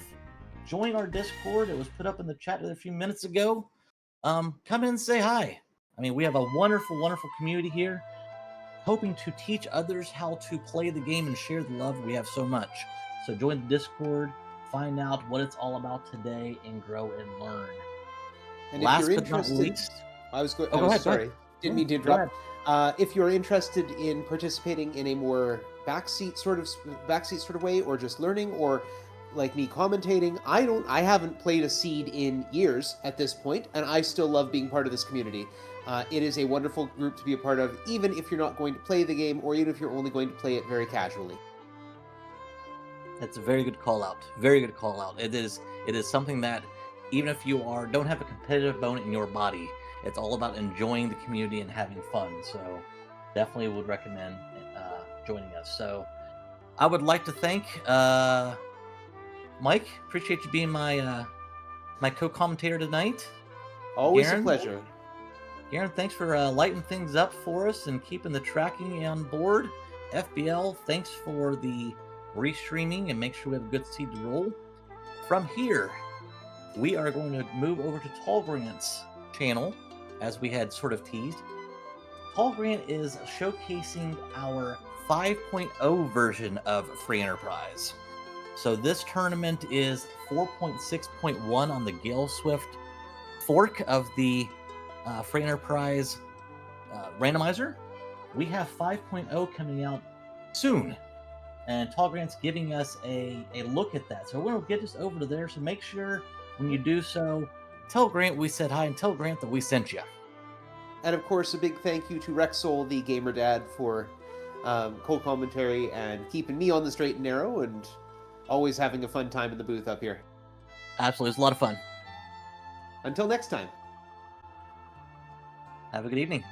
join our Discord. It was put up in the chat a few minutes ago. Come in and say hi. I mean, we have a wonderful, wonderful community here, hoping to teach others how to play the game and share the love we have so much. So join the Discord, find out what it's all about today, and grow and learn. And Last if you're but not interested, least, go ahead. Sorry, didn't mean to interrupt. If you're interested in participating in a more backseat sort of way, or just learning, or like me commentating, I haven't played a seed in years at this point, and I still love being part of this community. It is a wonderful group to be a part of, even if you're not going to play the game, or even if you're only going to play it very casually. That's a very good call out. Very good call out. It is something that even if you don't have a competitive bone in your body, it's all about enjoying the community and having fun. So definitely would recommend joining us. So I would like to thank Mike. Appreciate you being my co-commentator tonight. Always Garen, a pleasure. Garen, thanks for lighting things up for us and keeping the tracking on board. FBL, thanks for the restreaming and make sure we have a good seed to roll. From here, we are going to move over to Tall Grant's channel, as we had sort of teased. Tall Grant is showcasing our 5.0 version of Free Enterprise. So this tournament is 4.6.1 on the Gale Swift fork of the Free Enterprise randomizer. We have 5.0 coming out soon, and Tall Grant's giving us a look at that. So we're going to get us over to there, so make sure when you do so, tell Grant we said hi and tell Grant that we sent you. And of course, a big thank you to Rexol, the gamer dad, for co-commentary and keeping me on the straight and narrow, and always having a fun time in the booth up here. Absolutely, it's a lot of fun. Until next time. Have a good evening.